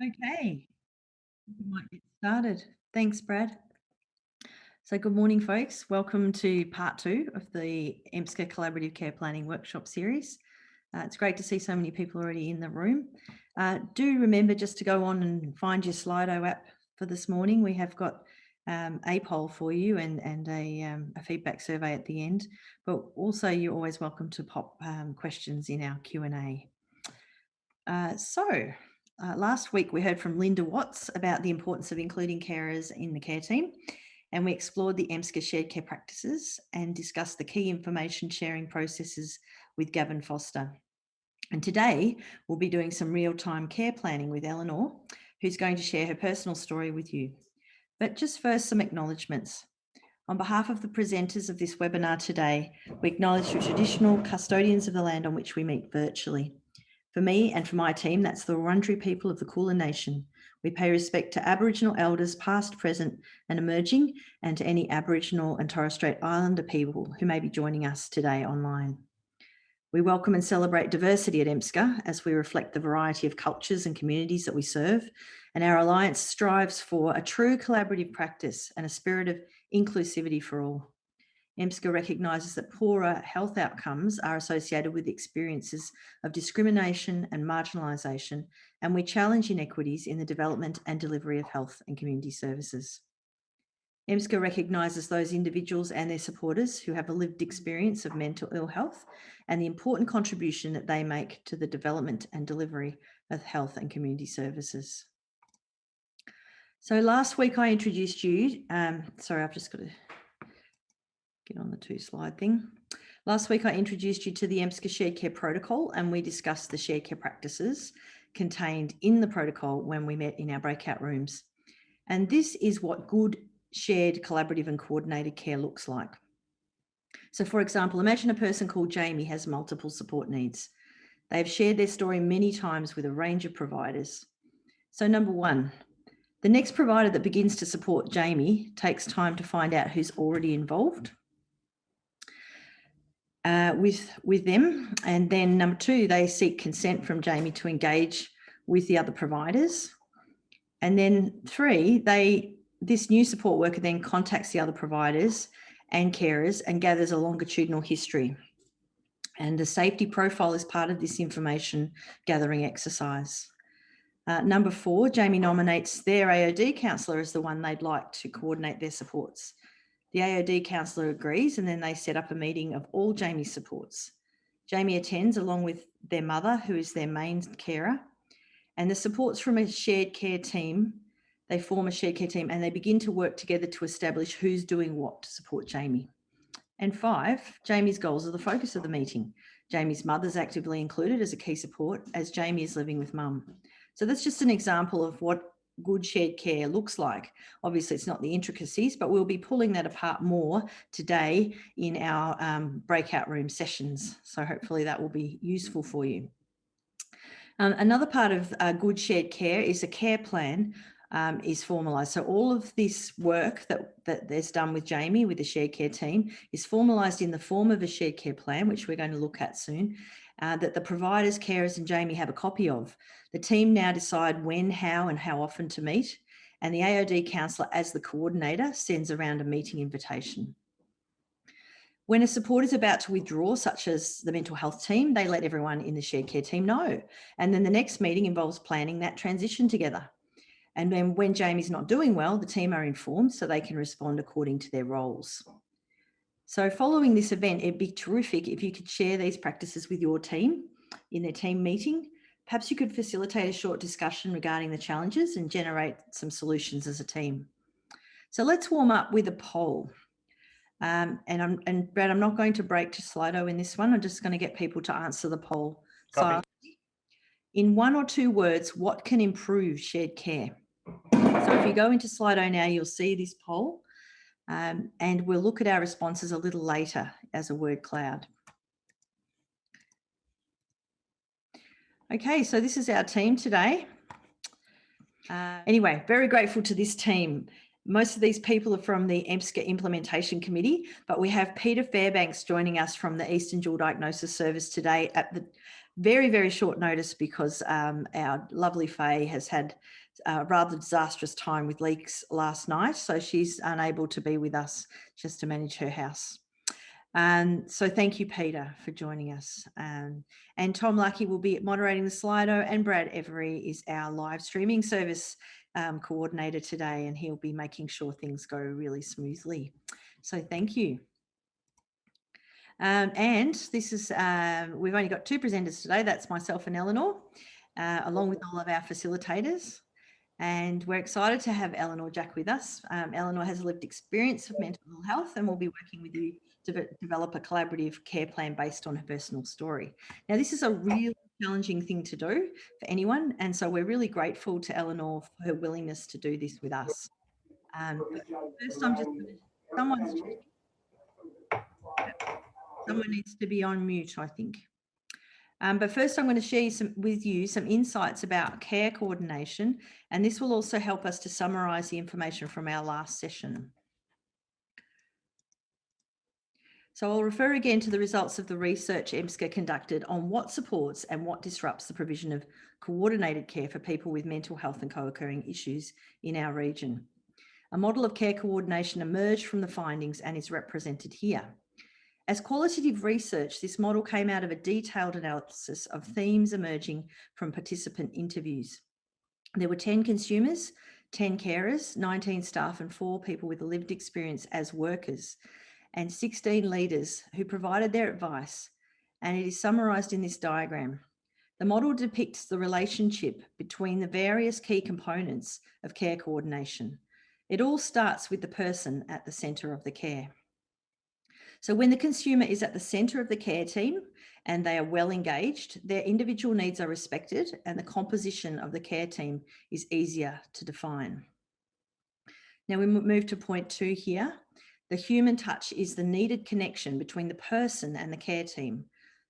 Okay, we might get started. Thanks, Brad. So, good morning, folks. Welcome to part two of the EMSCA Collaborative Care Planning Workshop series. It's great to see so many people already in the room. Do remember just to go on and find your Slido app for this morning. We have got a poll for you and a feedback survey at the end, but also you're always welcome to pop questions in our Q&A. Last week we heard from Linda Watts about the importance of including carers in the care team, and we explored the EMSCA shared care practices and discussed the key information sharing processes with Gavin Foster. And today we'll be doing some real-time care planning with Eleanor, who's going to share her personal story with you. But just first, some acknowledgements. On behalf of the presenters of this webinar today, we acknowledge the traditional custodians of the land on which we meet virtually. For me and for my team, that's the Wurundjeri people of the Kulin Nation. We pay respect to Aboriginal elders past, present and emerging, and to any Aboriginal and Torres Strait Islander people who may be joining us today online. We welcome and celebrate diversity at EMSCA as we reflect the variety of cultures and communities that we serve, and our alliance strives for a true collaborative practice and a spirit of inclusivity for all. EMSCA recognises that poorer health outcomes are associated with experiences of discrimination and marginalisation, and we challenge inequities in the development and delivery of health and community services. EMSCA recognises those individuals and their supporters who have a lived experience of mental ill health and the important contribution that they make to the development and delivery of health and community services. So last week I introduced you, sorry, I've just got to get on the 2-slide thing. Last week, I introduced you to the EMSCA Shared Care Protocol, and we discussed the shared care practices contained in the protocol when we met in our breakout rooms. And this is what good shared, collaborative and coordinated care looks like. So for example, imagine a person called Jamie has multiple support needs. They've shared their story many times with a range of providers. So number one, the next provider that begins to support Jamie takes time to find out who's already involved with them. And then number two, they seek consent from Jamie to engage with the other providers. And then three, this new support worker then contacts the other providers and carers and gathers a longitudinal history. And the safety profile is part of this information gathering exercise. Number four, Jamie nominates their AOD counsellor as the one they'd like to coordinate their supports. The AOD counsellor agrees, and then they set up a meeting of all Jamie's supports. Jamie attends along with their mother, who is their main carer, and the supports from a shared care team, they form a shared care team and they begin to work together to establish who's doing what to support Jamie. And five, Jamie's goals are the focus of the meeting. Jamie's mother's actively included as a key support as Jamie is living with mum. So that's just an example of what good shared care looks like. Obviously, it's not the intricacies, but we'll be pulling that apart more today in our breakout room sessions. So hopefully that will be useful for you. Another part of good shared care is a care plan is formalised. So all of this work that is done with Jamie, with the shared care team, is formalised in the form of a shared care plan, which we're going to look at soon, that the providers, carers and Jamie have a copy of. The team now decide when, how and how often to meet, and the AOD counsellor, as the coordinator, sends around a meeting invitation. When a support is about to withdraw, such as the mental health team, they let everyone in the shared care team know. And then the next meeting involves planning that transition together. And then when Jamie's not doing well, the team are informed so they can respond according to their roles. So following this event, it'd be terrific if you could share these practices with your team in their team meeting. Perhaps you could facilitate a short discussion regarding the challenges and generate some solutions as a team. So let's warm up with a poll. And Brad, I'm not going to break to Slido in this one. I'm just going to get people to answer the poll. Copy. So in 1 or 2 words, what can improve shared care? So if you go into Slido now, you'll see this poll. And we'll look at our responses a little later as a word cloud. Okay, so this is our team today. Anyway, very grateful to this team. Most of these people are from the EMSCA Implementation Committee, but we have Peter Fairbanks joining us from the Eastern Dual Diagnosis Service today at very, very short notice because our lovely Faye has had a rather disastrous time with leaks last night. So she's unable to be with us just to manage her house. So thank you, Peter, for joining us. And Tom Lucky will be moderating the Slido, and Brad Every is our live streaming service coordinator today, and he'll be making sure things go really smoothly. So thank you. And this is, we've only got two presenters today. That's myself and Eleanor, along with all of our facilitators. And we're excited to have Eleanor Jack with us. Eleanor has a lived experience of mental health and will be working with you to develop a collaborative care plan based on her personal story. Now, this is a really challenging thing to do for anyone. And so we're really grateful to Eleanor for her willingness to do this with us. But first, I'm just going to, someone needs to be on mute, I think. But first, I'm going to share with you some insights about care coordination, and this will also help us to summarise the information from our last session. So I'll refer again to the results of the research EMSCA conducted on what supports and what disrupts the provision of coordinated care for people with mental health and co-occurring issues in our region. A model of care coordination emerged from the findings and is represented here. As qualitative research, this model came out of a detailed analysis of themes emerging from participant interviews. There were 10 consumers, 10 carers, 19 staff, and 4 people with a lived experience as workers, and 16 leaders who provided their advice, and it is summarised in this diagram. The model depicts the relationship between the various key components of care coordination. It all starts with the person at the centre of the care. So when the consumer is at the centre of the care team and they are well engaged, their individual needs are respected and the composition of the care team is easier to define. Now we move to point 2 here. The human touch is the needed connection between the person and the care team.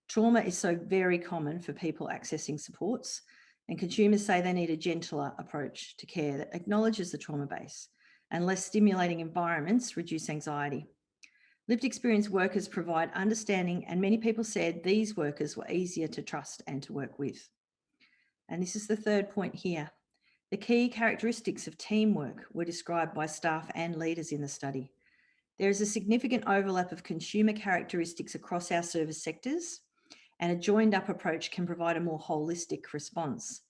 Trauma is so very common for people accessing supports, and consumers say they need a gentler approach to care that acknowledges the trauma base, and less stimulating environments reduce anxiety. Lived experience workers provide understanding, and many people said these workers were easier to trust and to work with. And this is the third point here. The key characteristics of teamwork were described by staff and leaders in the study. There is a significant overlap of consumer characteristics across our service sectors, and a joined up approach can provide a more holistic response.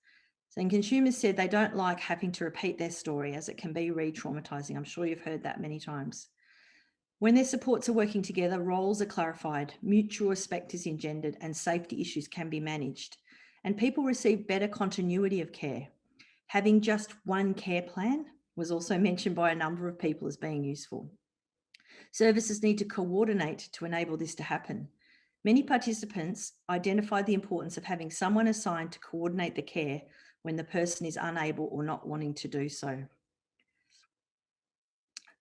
And consumers said they don't like having to repeat their story, as it can be re-traumatizing. I'm sure you've heard that many times. When their supports are working together, roles are clarified, mutual respect is engendered, and safety issues can be managed. And people receive better continuity of care. Having just one care plan was also mentioned by a number of people as being useful. Services need to coordinate to enable this to happen. Many participants identified the importance of having someone assigned to coordinate the care when the person is unable or not wanting to do so.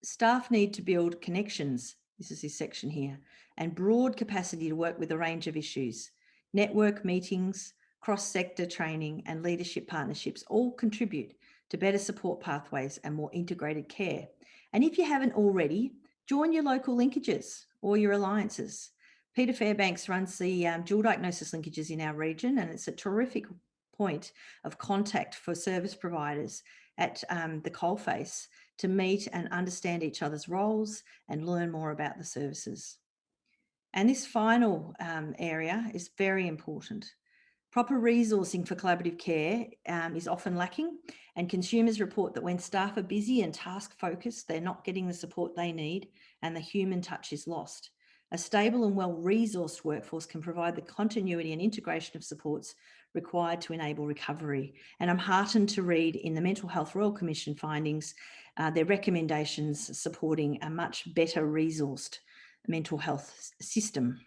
Staff need to build connections, this is this section here, and broad capacity to work with a range of issues. Network meetings, cross-sector training, and leadership partnerships all contribute to better support pathways and more integrated care. And if you haven't already, join your local linkages or your alliances. Peter Fairbanks runs the dual diagnosis linkages in our region, and it's a terrific point of contact for service providers at the coalface to meet and understand each other's roles and learn more about the services. And this final area is very important. Proper resourcing for collaborative care is often lacking, and consumers report that when staff are busy and task focused, they're not getting the support they need and the human touch is lost. A stable and well-resourced workforce can provide the continuity and integration of supports required to enable recovery. And I'm heartened to read in the Mental Health Royal Commission findings their recommendations supporting a much better resourced mental health system.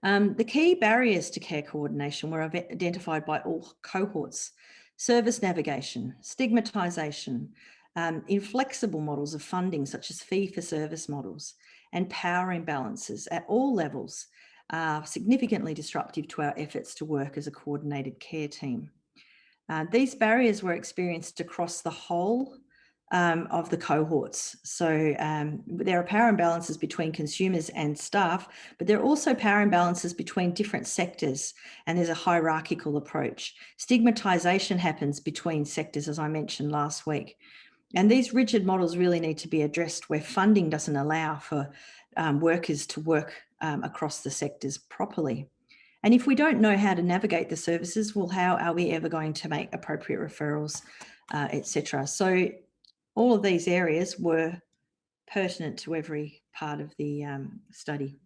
The key barriers to care coordination were identified by all cohorts: service navigation, stigmatisation, inflexible models of funding such as fee-for-service models, and power imbalances at all levels are significantly disruptive to our efforts to work as a coordinated care team. These barriers were experienced across the whole of the cohorts. So there are power imbalances between consumers and staff, but there are also power imbalances between different sectors, and there's a hierarchical approach. Stigmatization happens between sectors, as I mentioned last week. And these rigid models really need to be addressed where funding doesn't allow for workers to work across the sectors properly. And if we don't know how to navigate the services, well, how are we ever going to make appropriate referrals, etc.? So all of these areas were pertinent to every part of the study.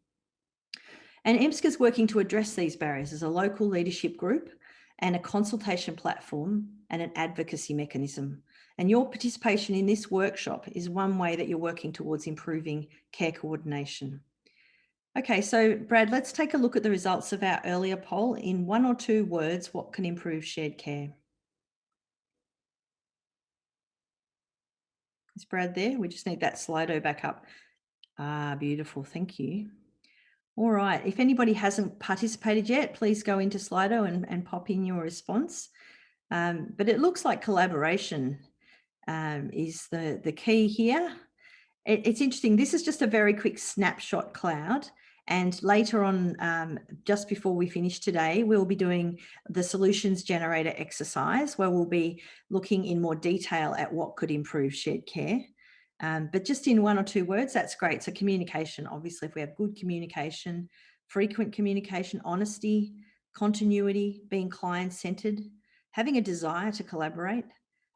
And EMSCA is working to address these barriers as a local leadership group and a consultation platform and an advocacy mechanism. And your participation in this workshop is one way that you're working towards improving care coordination. Okay, so Brad, let's take a look at the results of our earlier poll. In 1 or 2 words, what can improve shared care? Is Brad there? We just need that Slido back up. Ah, beautiful. Thank you. All right. If anybody hasn't participated yet, please go into Slido and pop in your response. But it looks like collaboration is the key here. It's interesting. This is just a very quick snapshot cloud. And later on, just before we finish today, we'll be doing the solutions generator exercise where we'll be looking in more detail at what could improve shared care. But just in 1 or 2 words, that's great. So communication, obviously, if we have good communication, frequent communication, honesty, continuity, being client-centered, having a desire to collaborate,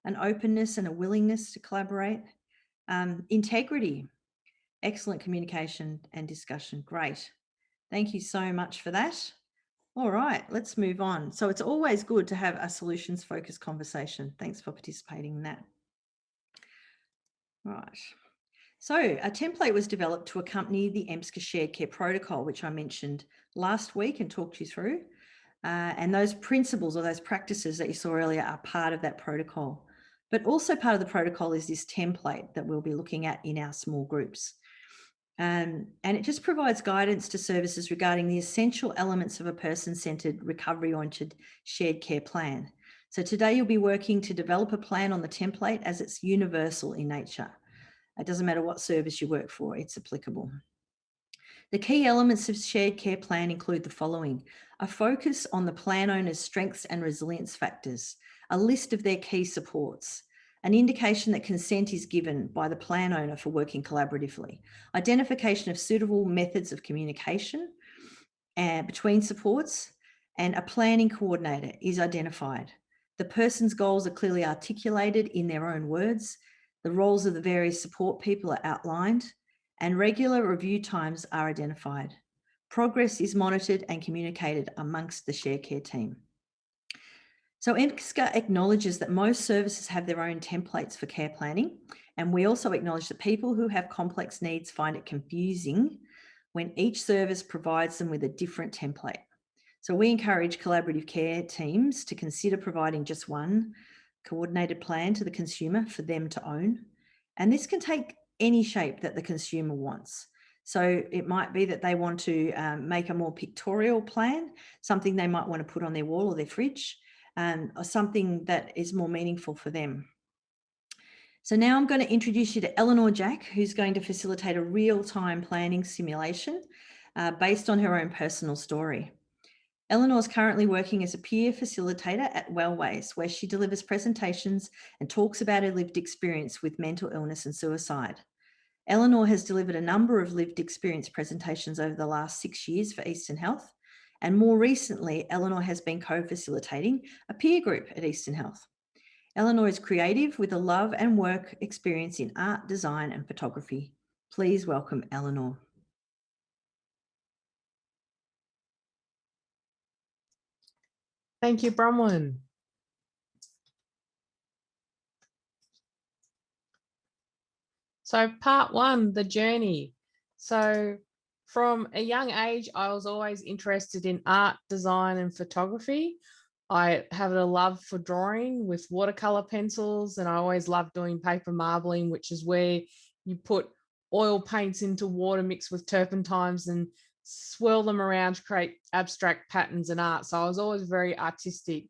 an openness and a willingness to collaborate, integrity, excellent communication and discussion. Great. Thank you so much for that. All right, let's move on. So it's always good to have a solutions-focused conversation. Thanks for participating in that. Right. So a template was developed to accompany the EMSCA Shared Care Protocol, which I mentioned last week and talked you through. And those principles or those practices that you saw earlier are part of that protocol. But also part of the protocol is this template that we'll be looking at in our small groups. And it just provides guidance to services regarding the essential elements of a person-centered, recovery-oriented shared care plan. So today you'll be working to develop a plan on the template as it's universal in nature. It doesn't matter what service you work for, it's applicable. The key elements of shared care plan include the following: a focus on the plan owner's strengths and resilience factors, a list of their key supports, an indication that consent is given by the plan owner for working collaboratively, identification of suitable methods of communication between supports, and a planning coordinator is identified. The person's goals are clearly articulated in their own words. The roles of the various support people are outlined, and regular review times are identified. Progress is monitored and communicated amongst the shared care team. So EMSCA acknowledges that most services have their own templates for care planning, and we also acknowledge that people who have complex needs find it confusing when each service provides them with a different template. So we encourage collaborative care teams to consider providing just one coordinated plan to the consumer for them to own. And this can take any shape that the consumer wants. So it might be that they want to make a more pictorial plan, something they might want to put on their wall or their fridge, or something that is more meaningful for them. So now I'm going to introduce you to Eleanor Jack, who's going to facilitate a real-time planning simulation based on her own personal story. Eleanor is currently working as a peer facilitator at Wellways, where she delivers presentations and talks about her lived experience with mental illness and suicide. Eleanor has delivered a number of lived experience presentations over the last 6 years for Eastern Health. And more recently, Eleanor has been co-facilitating a peer group at Eastern Health. Eleanor is creative with a love and work experience in art, design, and photography. Please welcome Eleanor. Thank you, Bronwyn. So part 1, the journey. So from a young age, I was always interested in art, design, and photography. I have a love for drawing with watercolor pencils, and I always loved doing paper marbling, which is where you put oil paints into water mixed with turpentines and swirl them around to create abstract patterns and art. So I was always very artistic.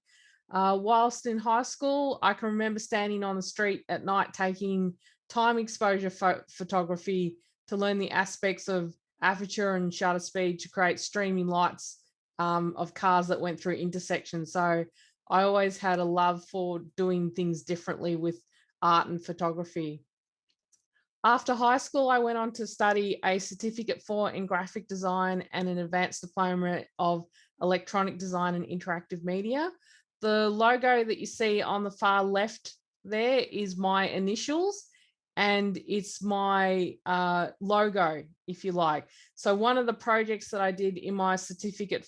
Whilst in high school, I can remember standing on the street at night taking time exposure photography to learn the aspects of aperture and shutter speed to create streaming lights of cars that went through intersections. So I always had a love for doing things differently with art and photography. After high school, I went on to study a certificate in graphic design and an advanced diploma of electronic design and interactive media. The logo that you see on the far left there is my initials, and it's my logo, if you like. So one of the projects that I did in my certificate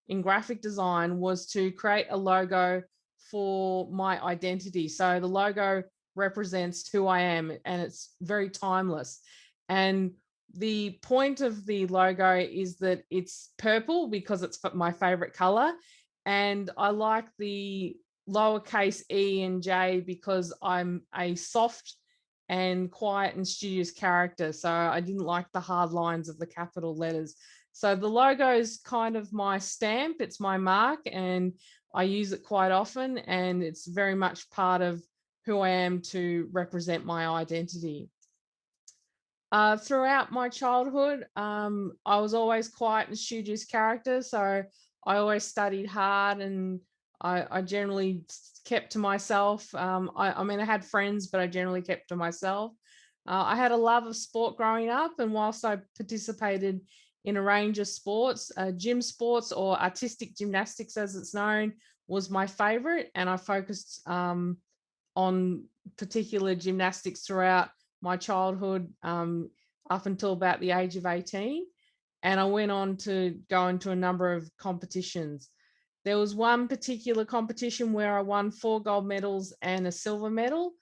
in graphic design was to create a logo for my identity. So the logo represents who I am, and it's very timeless. And the point of the logo is that it's purple because it's my favorite color. And I like the lowercase e and j because I'm a soft and quiet and studious character. So I didn't like the hard lines of the capital letters. So the logo is kind of my stamp, it's my mark, and I use it quite often, and it's very much part of who I am to represent my identity. Throughout my childhood, I was always quiet and studious character, so I always studied hard, and I generally kept to myself. I mean, I had friends, but I generally kept to myself. I had a love of sport growing up, and whilst I participated in a range of sports, gym sports, or artistic gymnastics as it's known, was my favorite, and I focused on particular gymnastics throughout my childhood up until about the age of 18. And I went on to go into a number of competitions. There was one particular competition where I won 4 gold medals and a silver medal.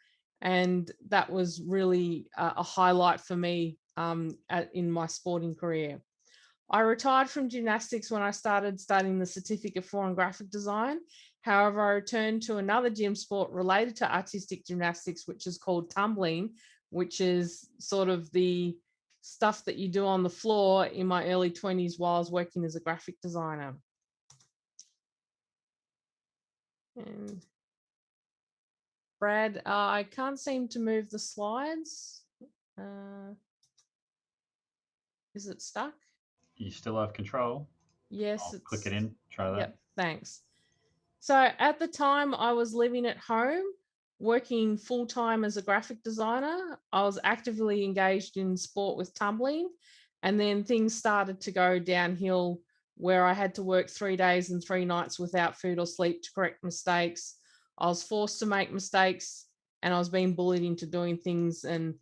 And that was really a highlight for me in my sporting career. I retired from gymnastics when I started studying the certificate in graphic design. However, I returned to another gym sport related to artistic gymnastics, which is called tumbling, which is sort of the stuff that you do on the floor in my early 20s while I was working as a graphic designer. And Brad, I can't seem to move the slides. Is it stuck? You still have control. Yes. I'll click it in, try that. Yep, thanks. So at the time I was living at home, working full-time as a graphic designer. I was actively engaged in sport with tumbling, and then things started to go downhill where I had to work 3 days and 3 nights without food or sleep to correct mistakes. I was forced to make mistakes, and I was being bullied into doing things, and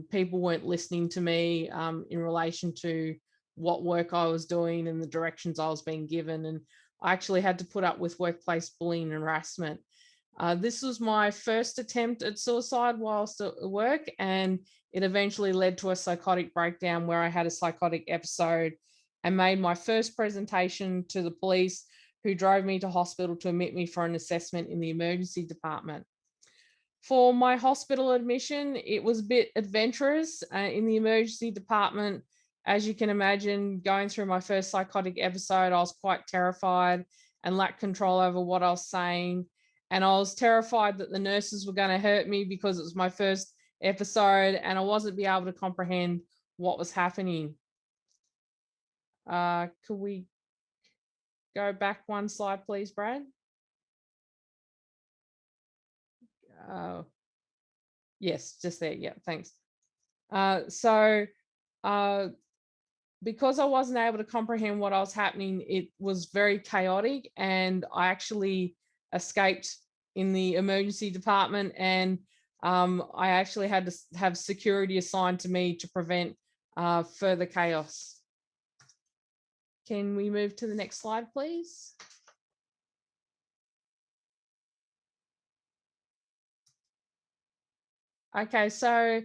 people weren't listening to me in relation to what work I was doing and the directions I was being given. And I actually had to put up with workplace bullying and harassment. This was my first attempt at suicide whilst at work, and it eventually led to a psychotic breakdown where I had a psychotic episode and made my first presentation to the police, who drove me to hospital to admit me for an assessment in the emergency department. For my hospital admission, it was a bit adventurous in the emergency department. As you can imagine, going through my first psychotic episode, I was quite terrified and lacked control over what I was saying. And I was terrified that the nurses were going to hurt me because it was my first episode and I wasn't be able to comprehend what was happening. Could we go back one slide, please, Brad? Yes, just there. Yeah, thanks. Because I wasn't able to comprehend what was happening, it was very chaotic, and I actually escaped in the emergency department, and I actually had to have security assigned to me to prevent further chaos. Can we move to the next slide, please? Okay, so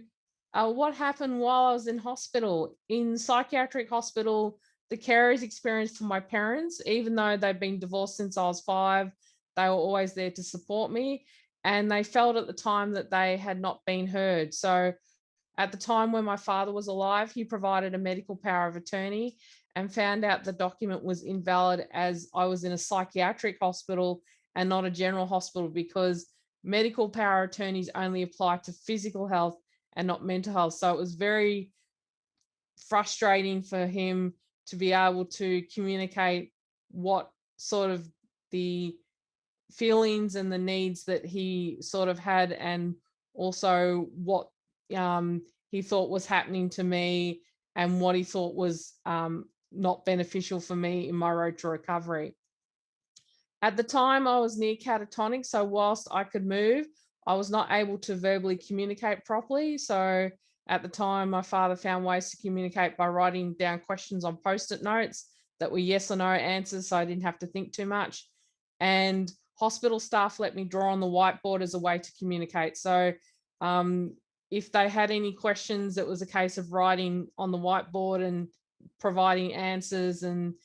what happened while I was in hospital? In psychiatric hospital, the carers experienced for my parents, even though they'd been divorced since I was 5, they were always there to support me. And they felt at the time that they had not been heard. So at the time when my father was alive, he provided a medical power of attorney and found out the document was invalid as I was in a psychiatric hospital and not a general hospital, because medical power attorneys only apply to physical health and not mental health. So it was very frustrating for him to be able to communicate what sort of the feelings and the needs that he sort of had, and also what he thought was happening to me, and what he thought was not beneficial for me in my road to recovery. At the time, I was near catatonic, so whilst I could move, I was not able to verbally communicate properly. So at the time, my father found ways to communicate by writing down questions on post-it notes that were yes or no answers, so I didn't have to think too much. And hospital staff let me draw on the whiteboard as a way to communicate. So if they had any questions, it was a case of writing on the whiteboard and providing answers, and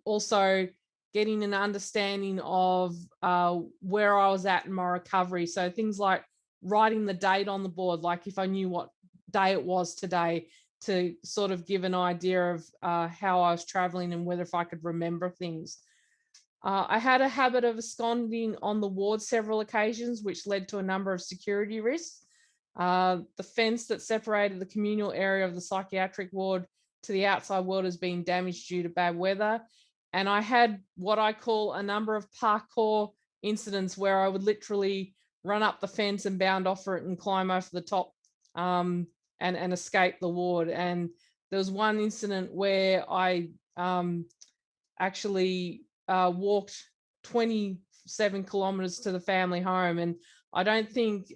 also getting an understanding of where I was at in my recovery. So things like writing the date on the board, like if I knew what day it was today, to sort of give an idea of how I was traveling and whether if I could remember things. I had a habit of absconding on the ward several occasions, which led to a number of security risks. The fence that separated the communal area of the psychiatric ward to the outside world has been damaged due to bad weather. And I had what I call a number of parkour incidents where I would literally run up the fence and bound off it and climb over the top and escape the ward. And there was one incident where I actually walked 27 kilometers to the family home. And I don't think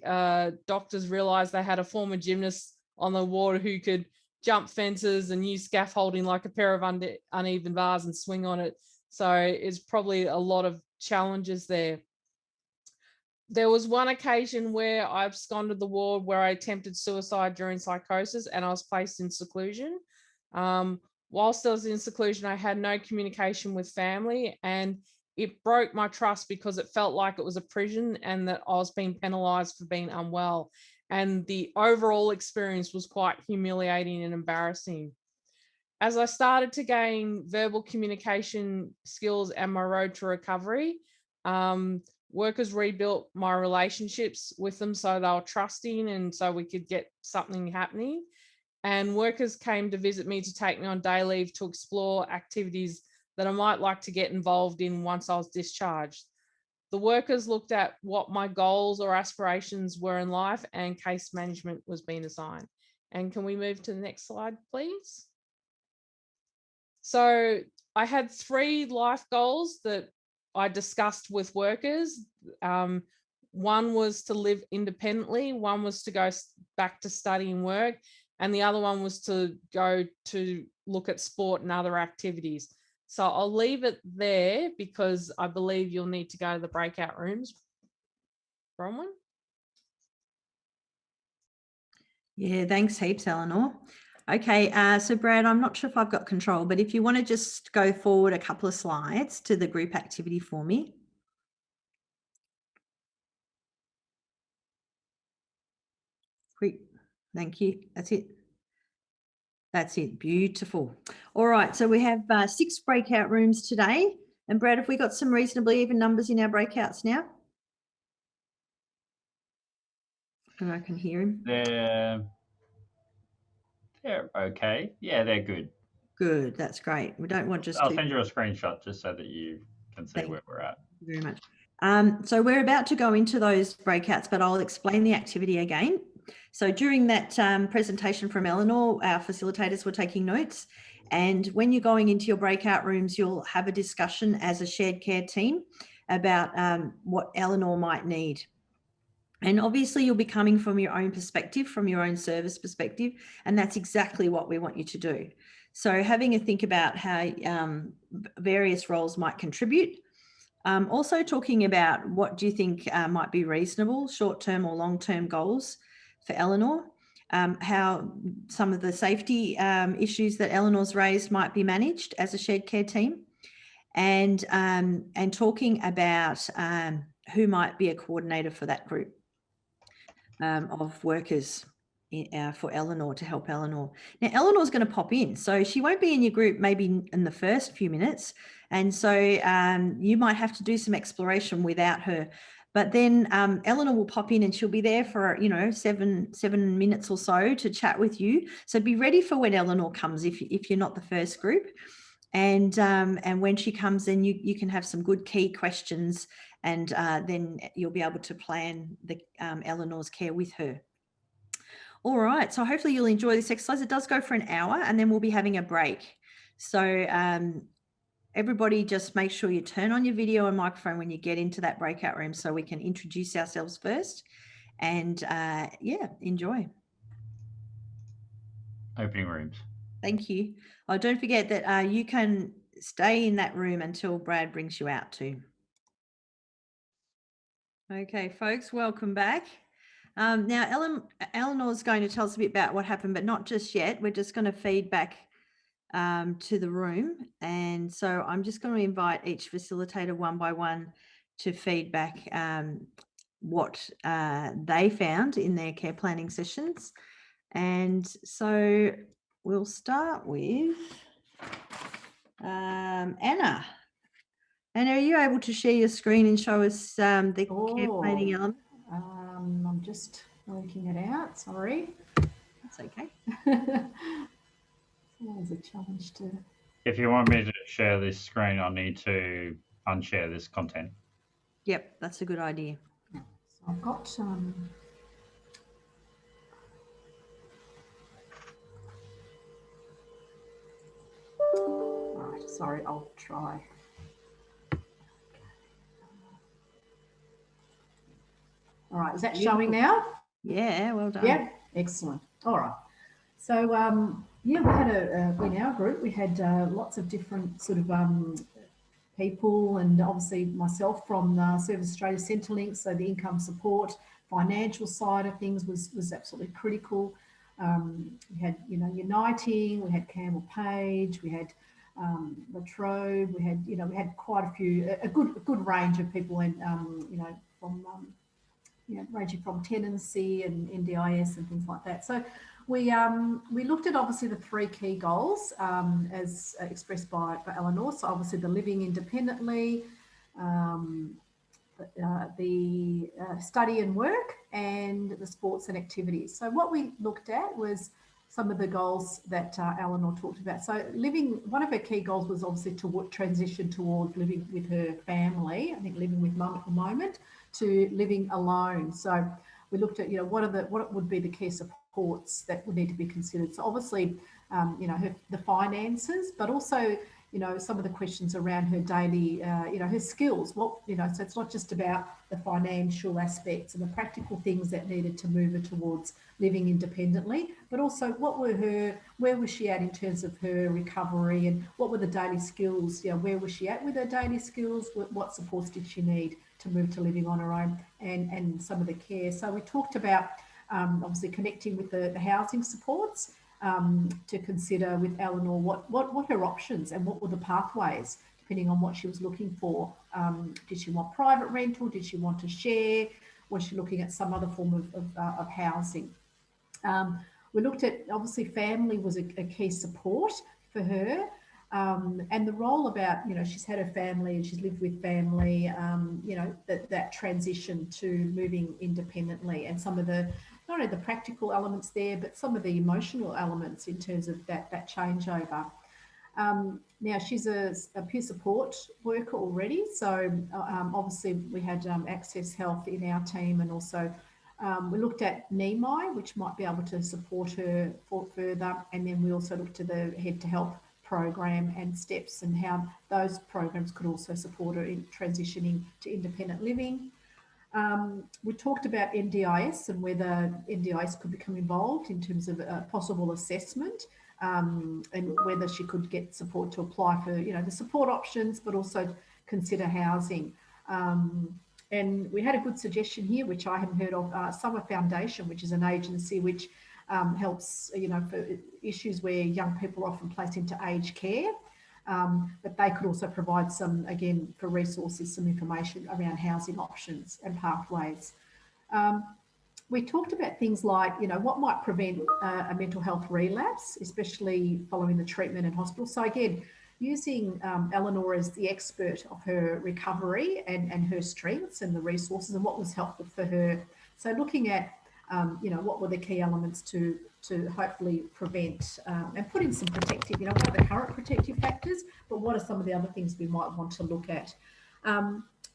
doctors realized they had a former gymnast on the ward who could jump fences and use scaffolding like a pair of uneven bars and swing on it. So it's probably a lot of challenges there. There was one occasion where I absconded the ward where I attempted suicide during psychosis, and I was placed in seclusion. Whilst I was in seclusion, I had no communication with family, and it broke my trust because it felt like it was a prison and that I was being penalized for being unwell. And the overall experience was quite humiliating and embarrassing. As I started to gain verbal communication skills and my road to recovery, workers rebuilt my relationships with them so they were trusting and so we could get something happening. And workers came to visit me to take me on day leave to explore activities that I might like to get involved in once I was discharged. The workers looked at what my goals or aspirations were in life, and case management was being assigned. And can we move to the next slide, please? So I had 3 life goals that I discussed with workers. One was to live independently, one was to go back to studying work, and the other one was to go to look at sport and other activities. So I'll leave it there because I believe you'll need to go to the breakout rooms. Bronwyn? Yeah, thanks heaps, Eleanor. Okay, so Brad, I'm not sure if I've got control, but if you want to just go forward a couple of slides to the group activity for me. Great, thank you. That's it. That's it. Beautiful. All right, so we have 6 breakout rooms today. And Brad, have we got some reasonably even numbers in our breakouts now? And I can hear him. They're okay. Yeah, they're good. Good, that's great. We don't want just I'll to... send you a screenshot just so that you can see where we're at. Thank you very much. So we're about to go into those breakouts, but I'll explain the activity again. So during that presentation from Eleanor, our facilitators were taking notes. And when you're going into your breakout rooms, you'll have a discussion as a shared care team about what Eleanor might need. And obviously you'll be coming from your own perspective, from your own service perspective, and that's exactly what we want you to do. So having a think about how various roles might contribute. Also talking about what do you think might be reasonable short-term or long-term goals for Eleanor, how some of the safety issues that Eleanor's raised might be managed as a shared care team, and talking about who might be a coordinator for that group of workers for Eleanor, to help Eleanor. Now, Eleanor's going to pop in, so she won't be in your group maybe in the first few minutes, and so you might have to do some exploration without her. But then Eleanor will pop in, and she'll be there for 7 minutes or so to chat with you. So be ready for when Eleanor comes if you're not the first group, and when she comes, then you can have some good key questions, and then you'll be able to plan the Eleanor's care with her. All right, so hopefully you'll enjoy this exercise. It does go for an hour, and then we'll be having a break. So everybody just make sure you turn on your video and microphone when you get into that breakout room so we can introduce ourselves first, and yeah, enjoy. Opening rooms. Thank you. Oh, don't forget that you can stay in that room until Brad brings you out too. Okay, folks, welcome back. Now, Eleanor's going to tell us a bit about what happened, but not just yet. We're just going to feed back to the room. And so I'm just going to invite each facilitator one by one to feed back what they found in their care planning sessions. And so we'll start with Anna. Anna, are you able to share your screen and show us the care planning element? I'm just working it out, sorry. That's okay. Always a challenge to... If you want me to share this screen, I'll need to unshare this content. Yep, that's a good idea. So I've got... All right, sorry, I'll try. All right, is that showing now? Yeah, well done. Yeah, excellent. All right. So, yeah, we had in our group, we had lots of different sort of people, and obviously myself from Service Australia Centrelink, so the income support, financial side of things was absolutely critical. We had, Uniting, we had Campbell Page, we had Latrobe, we had quite a few, a good range of people, and from ranging from tenancy and NDIS and things like that. So we looked at obviously the 3 key goals as expressed by Eleanor. So obviously the living independently, the study and work, and the sports and activities. So what we looked at was some of the goals that Eleanor talked about. So one of her key goals was obviously to transition towards living with her family. I think living with mum at the moment, to living alone. So we looked at, what would be the key supports that would need to be considered. So obviously, the finances, but also, some of the questions around her daily, her skills. So it's not just about the financial aspects and the practical things that needed to move her towards living independently, but also where was she at in terms of her recovery, and what were the daily skills? Where was she at with her daily skills? What supports did she need to move to living on her own, and some of the care. So we talked about obviously connecting with the housing supports, to consider with Eleanor what her options and what were the pathways depending on what she was looking for. Did she want private rental? Did she want to share? Was she looking at some other form of housing? We looked at, obviously family was a key support for her, and the role about, she's had her family and she's lived with family, that transition to moving independently, and some of the, not only the practical elements there, but some of the emotional elements in terms of that changeover. Now she's a peer support worker already, so obviously we had Access Health in our team, and also we looked at NEMI, which might be able to support her further, and then we also looked at the Head to Help program and steps, and how those programs could also support her in transitioning to independent living. We talked about NDIS and whether NDIS could become involved in terms of a possible assessment, and whether she could get support to apply for, the support options, but also consider housing. And we had a good suggestion here, which I hadn't heard of, Summer Foundation, which is an agency which helps, for issues where young people are often placed into aged care. But they could also provide some, again, for resources, some information around housing options and pathways. we talked about things like, what might prevent a mental health relapse, especially following the treatment in hospital. So again, using Eleanor as the expert of her recovery and her strengths and the resources and what was helpful for her. So looking at, what were the key elements to hopefully prevent and put in some protective, what are the current protective factors, but what are some of the other things we might want to look at.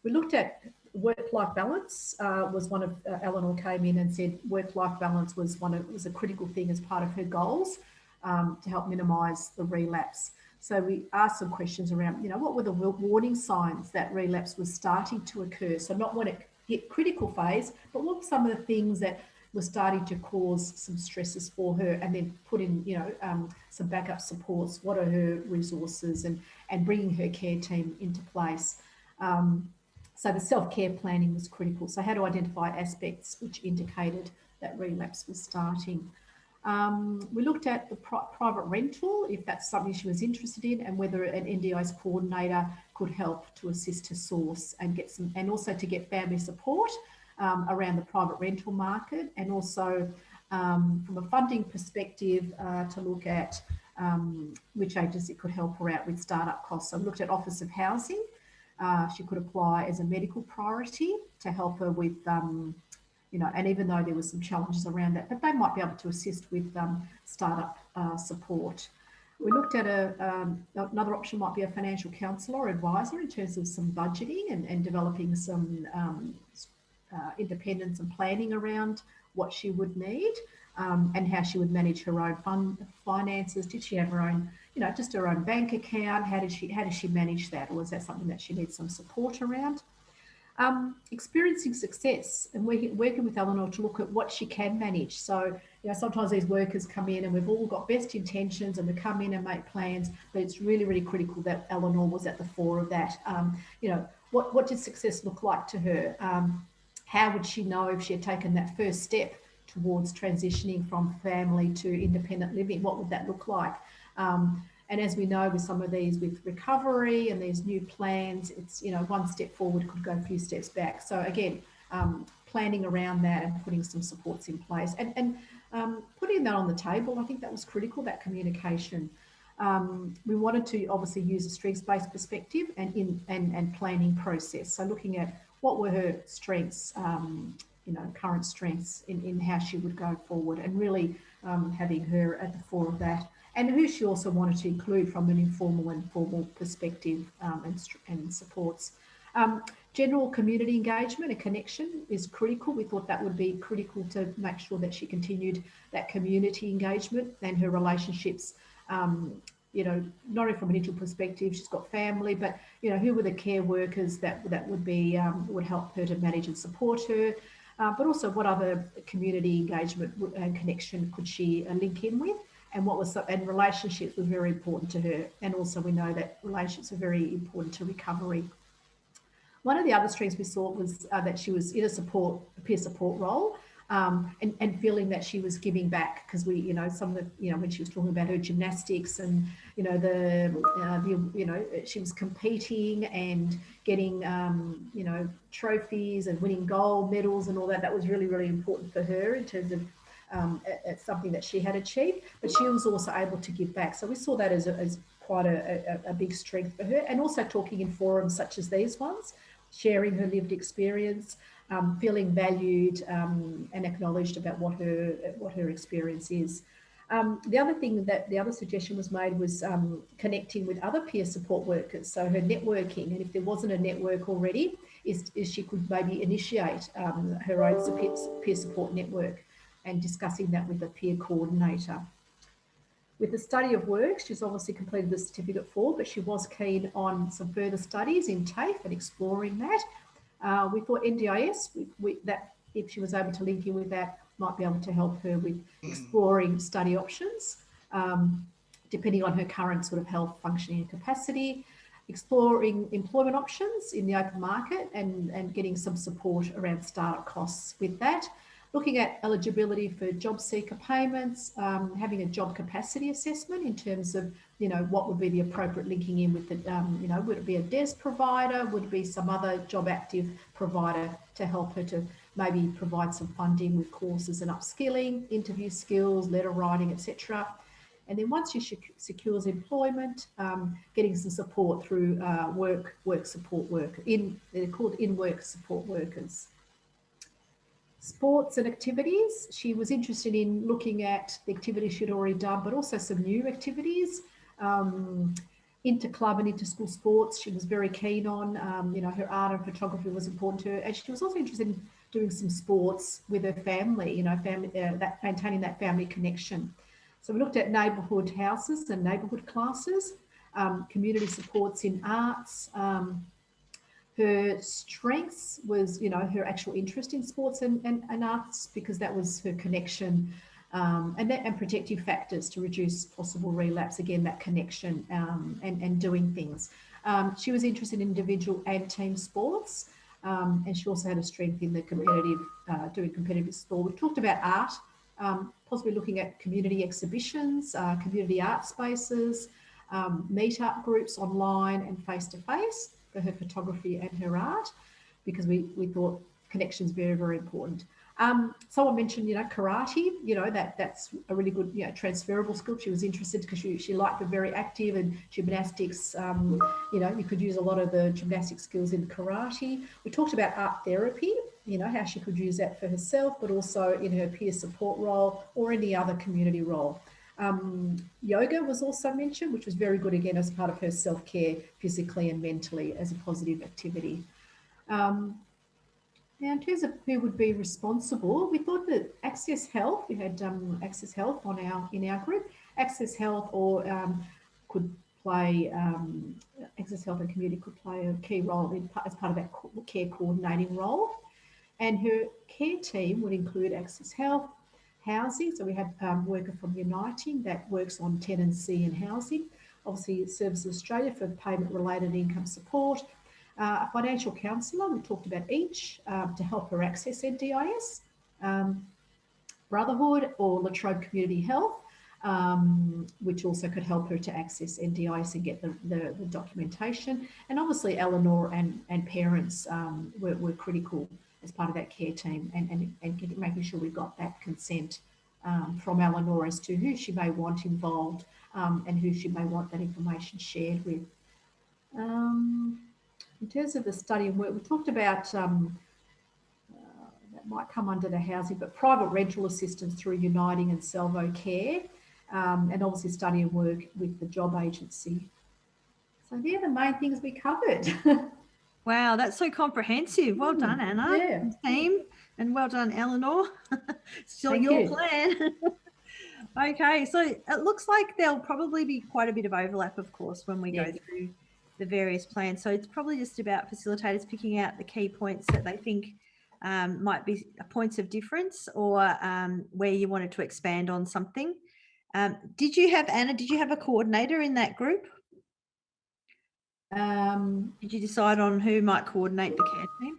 We looked at work-life balance. Was one of Eleanor came in and said work-life balance was a critical thing as part of her goals to help minimise the relapse. So we asked some questions around, what were the warning signs that relapse was starting to occur? So not when it hit critical phase, but what were some of the things that were starting to cause some stresses for her, and then put in, some backup supports. What are her resources, and bringing her care team into place. So the self-care planning was critical. So how to identify aspects which indicated that relapse was starting. We looked at the private rental, if that's something she was interested in, and whether an NDIS coordinator could help to assist her source and also to get family support around the private rental market, and also from a funding perspective to look at which agency could help her out with startup costs. So we looked at Office of Housing. She could apply as a medical priority to help her with, and even though there were some challenges around that, but they might be able to assist with startup support. We looked at another option might be a financial counsellor or advisor in terms of some budgeting and developing some independence and planning around what she would need and how she would manage her own finances. Did she have her own, just her own bank account? How does she manage that? Or was that something that she needs some support around? Experiencing success and working with Eleanor to look at what she can manage. So, sometimes these workers come in and we've all got best intentions and we come in and make plans, but it's really, really critical that Eleanor was at the fore of that. What did success look like to her? How would she know if she had taken that first step towards transitioning from family to independent living? What would that look like? And as we know, with some of these, with recovery and these new plans, it's, one step forward could go a few steps back. So again, planning around that and putting some supports in place and putting that on the table, I think that was critical, that communication. We wanted to obviously use a strengths-based perspective and planning process. So looking at what were her strengths, current strengths in how she would go forward, and really having her at the fore of that, and who she also wanted to include from an informal and formal perspective and supports. General community engagement and connection is critical. We thought that would be critical to make sure that she continued that community engagement and her relationships, not only from an individual perspective, she's got family, but, who were the care workers that would be, would help her to manage and support her, but also what other community engagement and connection could she link in with, and and relationships was very important to her. And also we know that relationships are very important to recovery. One of the other strengths we saw was that she was in a peer support role, and feeling that she was giving back, because we, some of the, when she was talking about her gymnastics and, she was competing and getting, trophies and winning gold medals and all that. That was really, really important for her in terms of it's something that she had achieved, but she was also able to give back. So we saw that as quite a big strength for her, and also talking in forums such as these ones, sharing her lived experience, feeling valued and acknowledged about what her experience is. The other suggestion was made was connecting with other peer support workers. So her networking, and if there wasn't a network already, is she could maybe initiate her own peer support network, and discussing that with a peer coordinator. With the study of work, she's obviously completed the certificate for, but she was keen on some further studies in TAFE and exploring that. We thought NDIS, that if she was able to link in with that, might be able to help her with exploring study options, depending on her current sort of health, functioning and capacity, exploring employment options in the open market, and getting some support around startup costs with that. Looking at eligibility for job seeker payments, having a job capacity assessment in terms of, what would be the appropriate linking in with the, would it be a DES provider? Would it be some other job active provider to help her to, maybe provide some funding with courses and upskilling, interview skills, letter writing, etc. And then once she secures employment, getting some support through work support work. They're called in-work support workers. Sports and activities. She was interested in looking at the activities she'd already done, but also some new activities. Inter-club and inter-school sports she was very keen on. Her art and photography was important to her. And she was also interested in doing some sports with her family, maintaining that family connection. So we looked at neighbourhood houses and neighbourhood classes, community supports in arts. Her strengths was, her actual interest in sports and arts, because that was her connection, and protective factors to reduce possible relapse. Again, that connection and doing things. She was interested in individual and team sports, and she also had a strength in the doing competitive sport. We talked about art, possibly looking at community exhibitions, community art spaces, meet-up groups online and face-to-face for her photography and her art, because we thought connection's very, very important. Someone mentioned, karate, that's a really good, transferable skill. She was interested because she liked the very active, and gymnastics, you could use a lot of the gymnastic skills in karate. We talked about art therapy, how she could use that for herself, but also in her peer support role or any other community role. Yoga was also mentioned, which was very good, again, as part of her self-care, physically and mentally, as a positive activity. Now, in terms of who would be responsible, we thought that Access Health, we had Access Health in our group. Access Health could play, Access Health and Community could play a key role as part of that care coordinating role. And her care team would include Access Health, housing. So we have a worker from Uniting that works on tenancy and housing. Obviously, Services Australia for payment-related income support. A financial counsellor, we talked about each, to help her access NDIS. Brotherhood or La Trobe Community Health, which also could help her to access NDIS and get the documentation. And obviously Eleanor and parents were critical as part of that care team, and making sure we got that consent from Eleanor as to who she may want involved, and who she may want that information shared with. In terms of the study and work, we talked about, that might come under the housing, but private rental assistance through Uniting and Salvo Care, and obviously study and work with the job agency. So they're the main things we covered. Wow, that's so comprehensive. Well done, Anna, and team, and well done, Eleanor. Still your plan. Okay, so it looks like there'll probably be quite a bit of overlap, of course, when we go through the various plans. So it's probably just about facilitators picking out the key points that they think might be points of difference, or where you wanted to expand on something. Anna, did you have a coordinator in that group? Did you decide on who might coordinate the care team?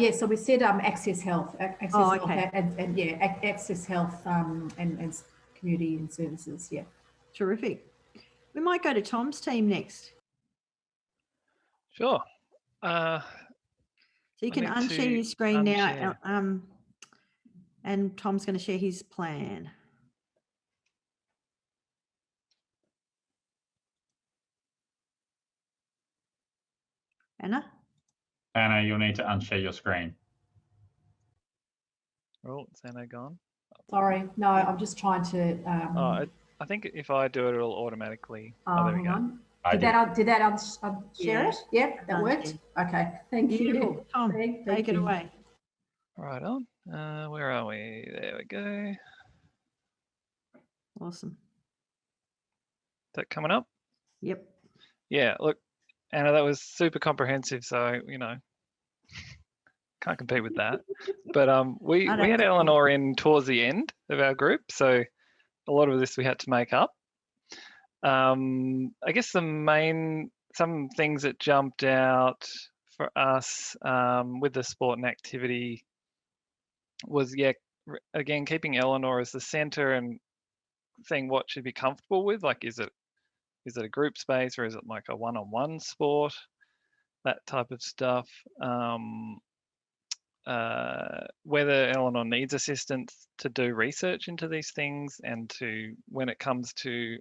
Yeah, so we said Access Health, Access Health, and Access Health, and Community and Services. Yeah, terrific. We might go to Tom's team next. Sure. So you can unshare your screen now, and Tom's going to share his plan. Anna, you'll need to unshare your screen. Oh, is Anna gone? Sorry, no, I'm just trying to. I think if I do it, it'll automatically. Oh, there we go. Did that share it? Yep, that worked. Okay, thank you. Tom, take it away. Right on. Where are we? There we go. Awesome. Is that coming up? Yep. Yeah, look, Anna, that was super comprehensive. So, can't compete with that. But we had Eleanor in towards the end of our group. So a lot of this we had to make up. I guess some things that jumped out for us with the sport and activity was, again, keeping Eleanor as the center and saying what she'd be comfortable with. Like, is it a group space, or is it like a one-on-one sport? That type of stuff. whether Eleanor needs assistance to do research into these things, and to, when it comes to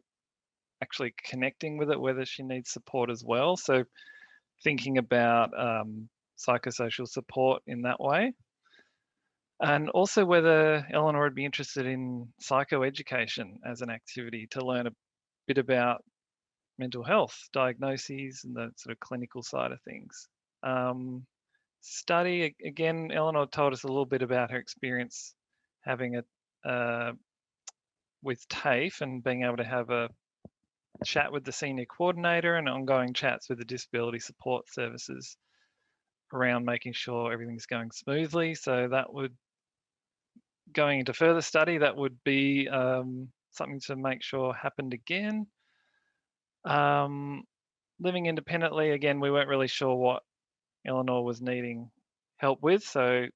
actually connecting with it, whether she needs support as well. So thinking about psychosocial support in that way. And also whether Eleanor would be interested in psychoeducation as an activity to learn a bit about mental health diagnoses and the sort of clinical side of things. Study, again, Eleanor told us a little bit about her experience having with TAFE and being able to have a chat with the senior coordinator and ongoing chats with the disability support services around making sure everything's going smoothly. So that would, going into further study, that would be something to make sure happened again. Living independently, again, we weren't really sure what Eleanor was needing help with. So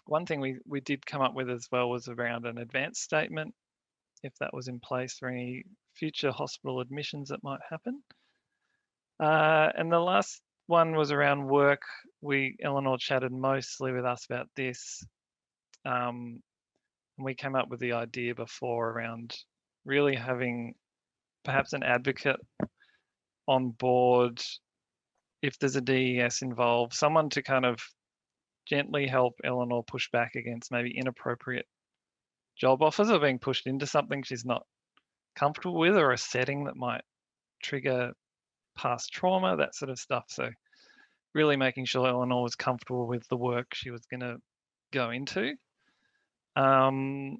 one thing we did come up with as well was around an advance statement, if that was in place for any future hospital admissions that might happen. And the last one was around work. Eleanor chatted mostly with us about this. And we came up with the idea before around really having perhaps an advocate on board if there's a DES involved, someone to kind of gently help Eleanor push back against maybe inappropriate job offers or being pushed into something she's not comfortable with, or a setting that might trigger past trauma, that sort of stuff. So really making sure Eleanor was comfortable with the work she was going to go into. So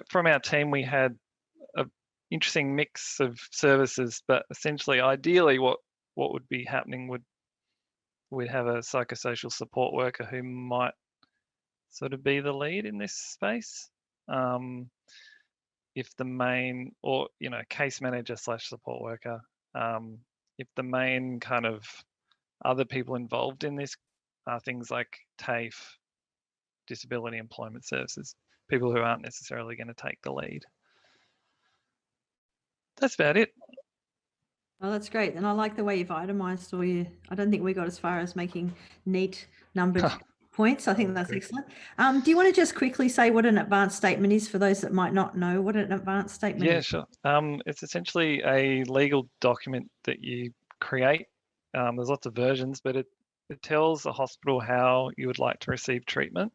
from our team, we had an interesting mix of services, but essentially, ideally, what would be happening would we'd have a psychosocial support worker who might sort of be the lead in this space. If the main, or case manager / support worker, if the main kind of other people involved in this are things like TAFE, disability employment services, people who aren't necessarily going to take the lead. That's about it. Oh, that's great. And I like the way you've itemised all your, I don't think we got as far as making neat numbered points. I think that's excellent. Do you want to just quickly say what an advance statement is for those that might not know what an advance statement is? Yeah, sure. It's essentially a legal document that you create. There's lots of versions, but it tells the hospital how you would like to receive treatment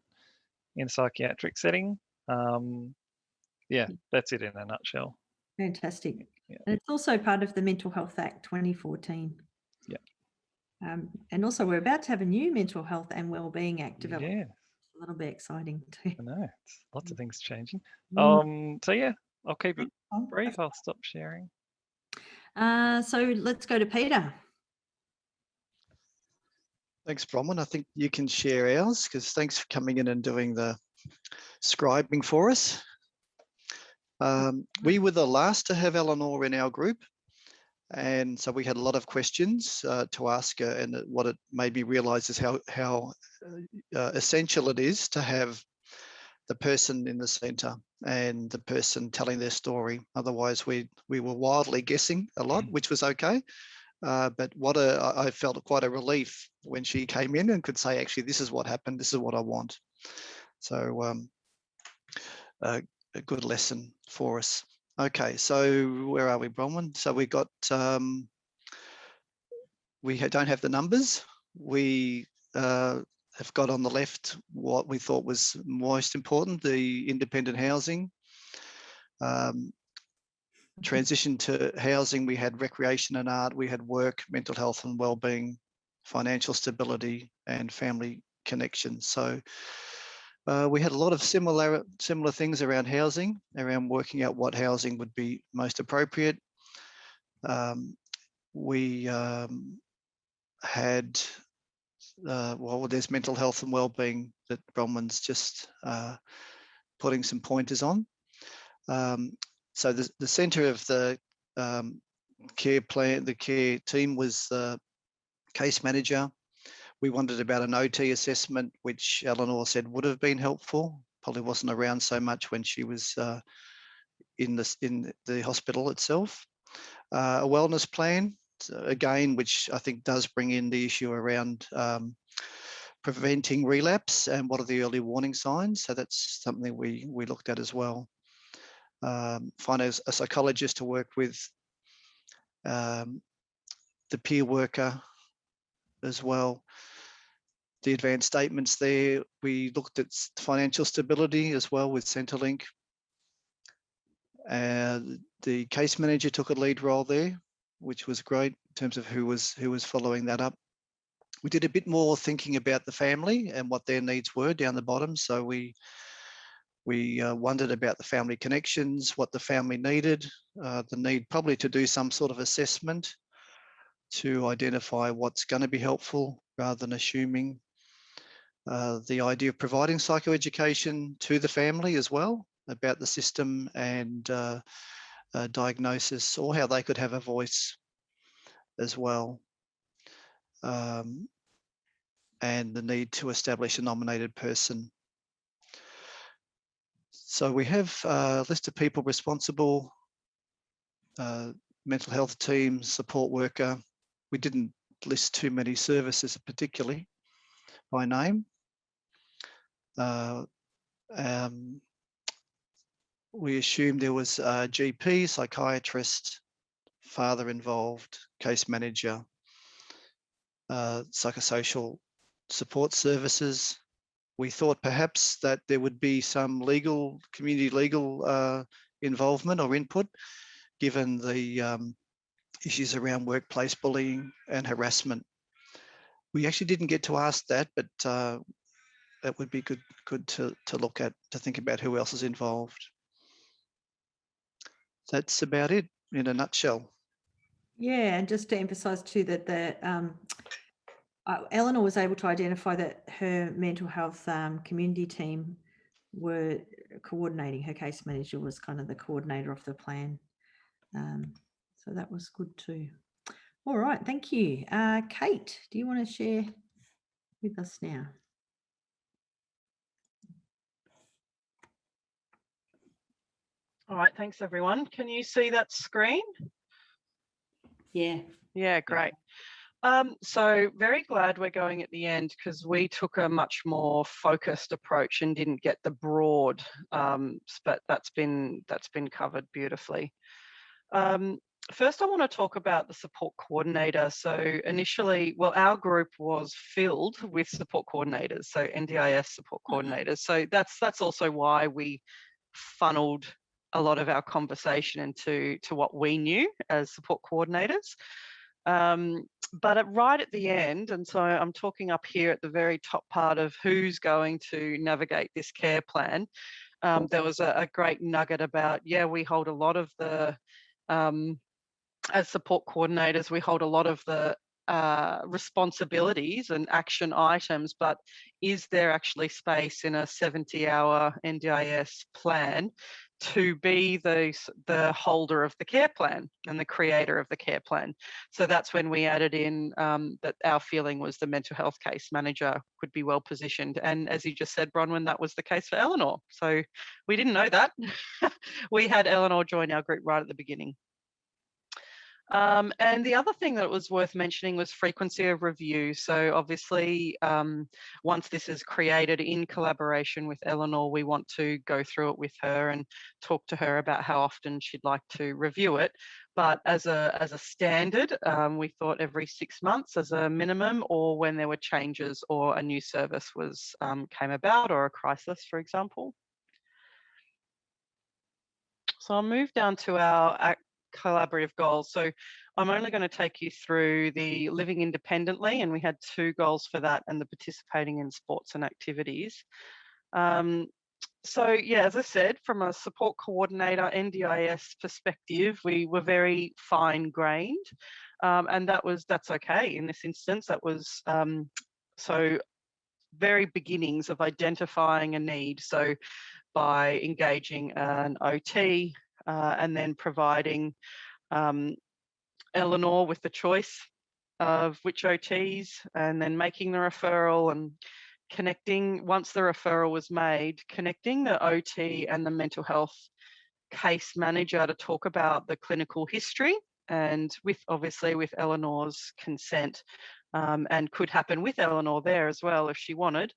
in a psychiatric setting. Yeah, that's it in a nutshell. Fantastic. Yeah. And it's also part of the Mental Health Act 2014. Yeah. And also we're about to have a new Mental Health and Wellbeing Act developed. Yeah. A little bit exciting too. I know, it's lots of things changing. Mm. So yeah, I'll keep it brief. I'll stop sharing. So let's go to Peter. Thanks, Bronwyn. I think you can share ours, because thanks for coming in and doing the scribing for us. We were the last to have Eleanor in our group, and so we had a lot of questions to ask her, and what it made me realise is how essential it is to have the person in the centre and the person telling their story. Otherwise, we were wildly guessing a lot, which was okay. But I felt quite a relief when she came in and could say, actually, this is what happened. This is what I want. So a good lesson for us. Okay, so where are we, Bronwyn? So we got, we don't have the numbers. We have got on the left what we thought was most important, the independent housing. Transition to housing, we had recreation and art, we had work, mental health and wellbeing, financial stability and family connections. So we had a lot of similar things around housing, around working out what housing would be most appropriate. We had, well, there's mental health and wellbeing that Bronwyn's just putting some pointers on. So the centre of the care plan, the care team, was the case manager. We wondered about an OT assessment, which Eleanor said would have been helpful. Probably wasn't around so much when she was in the hospital itself. A wellness plan, again, which I think does bring in the issue around preventing relapse and what are the early warning signs. So that's something we looked at as well. Find a psychologist to work with, the peer worker as well. The advanced statements there, we looked at financial stability as well with Centrelink. The case manager took a lead role there, which was great in terms of who was following that up. We did a bit more thinking about the family and what their needs were down the bottom. So we wondered about the family connections, what the family needed, the need probably to do some sort of assessment to identify what's going to be helpful rather than assuming. The idea of providing psychoeducation to the family as well about the system and diagnosis, or how they could have a voice as well. And the need to establish a nominated person. So we have a list of people responsible, mental health team, support worker. We didn't list too many services particularly by name. We assumed there was a GP, psychiatrist, father involved, case manager, psychosocial support services. We thought perhaps that there would be some community legal involvement or input, given the issues around workplace bullying and harassment. We actually didn't get to ask that, but that would be good to look at, to think about who else is involved. That's about it in a nutshell. Yeah, and just to emphasise too that Eleanor was able to identify that her mental health community team were coordinating. Her case manager was kind of the coordinator of the plan. So that was good too. All right, thank you. Kate, do you want to share with us now? All right, thanks everyone. Can you see that screen? Yeah. Yeah, great. So very glad we're going at the end, because we took a much more focused approach and didn't get the broad, but that's been covered beautifully. First, I want to talk about the support coordinator. So initially, well, our group was filled with support coordinators, so NDIS support coordinators. So that's also why we funneled a lot of our conversation into what we knew as support coordinators. But right at the end, and so I'm talking up here at the very top part of who's going to navigate this care plan, there was a great nugget about, yeah, we hold a lot of the, as support coordinators, we hold a lot of the responsibilities and action items, but is there actually space in a 70-hour NDIS plan to be the holder of the care plan and the creator of the care plan? So that's when we added in that our feeling was the mental health case manager could be well positioned. And as you just said, Bronwyn, that was the case for Eleanor. So we didn't know that. We had Eleanor join our group right at the beginning. And the other thing that was worth mentioning was frequency of review. So obviously, once this is created in collaboration with Eleanor, we want to go through it with her and talk to her about how often she'd like to review it. But as a standard, we thought every 6 months as a minimum, or when there were changes or a new service was came about, or a crisis, for example. So I'll move down to our collaborative goals. So I'm only going to take you through the living independently, and we had 2 goals for that, and the participating in sports and activities. So yeah, as I said, from a support coordinator NDIS perspective, we were very fine-grained, and that's okay in this instance. That was so very beginnings of identifying a need. So by engaging an OT, and then providing Eleanor with the choice of which OTs, and then making the referral and connecting, once the referral was made, connecting the OT and the mental health case manager to talk about the clinical history and obviously with Eleanor's consent, and could happen with Eleanor there as well if she wanted,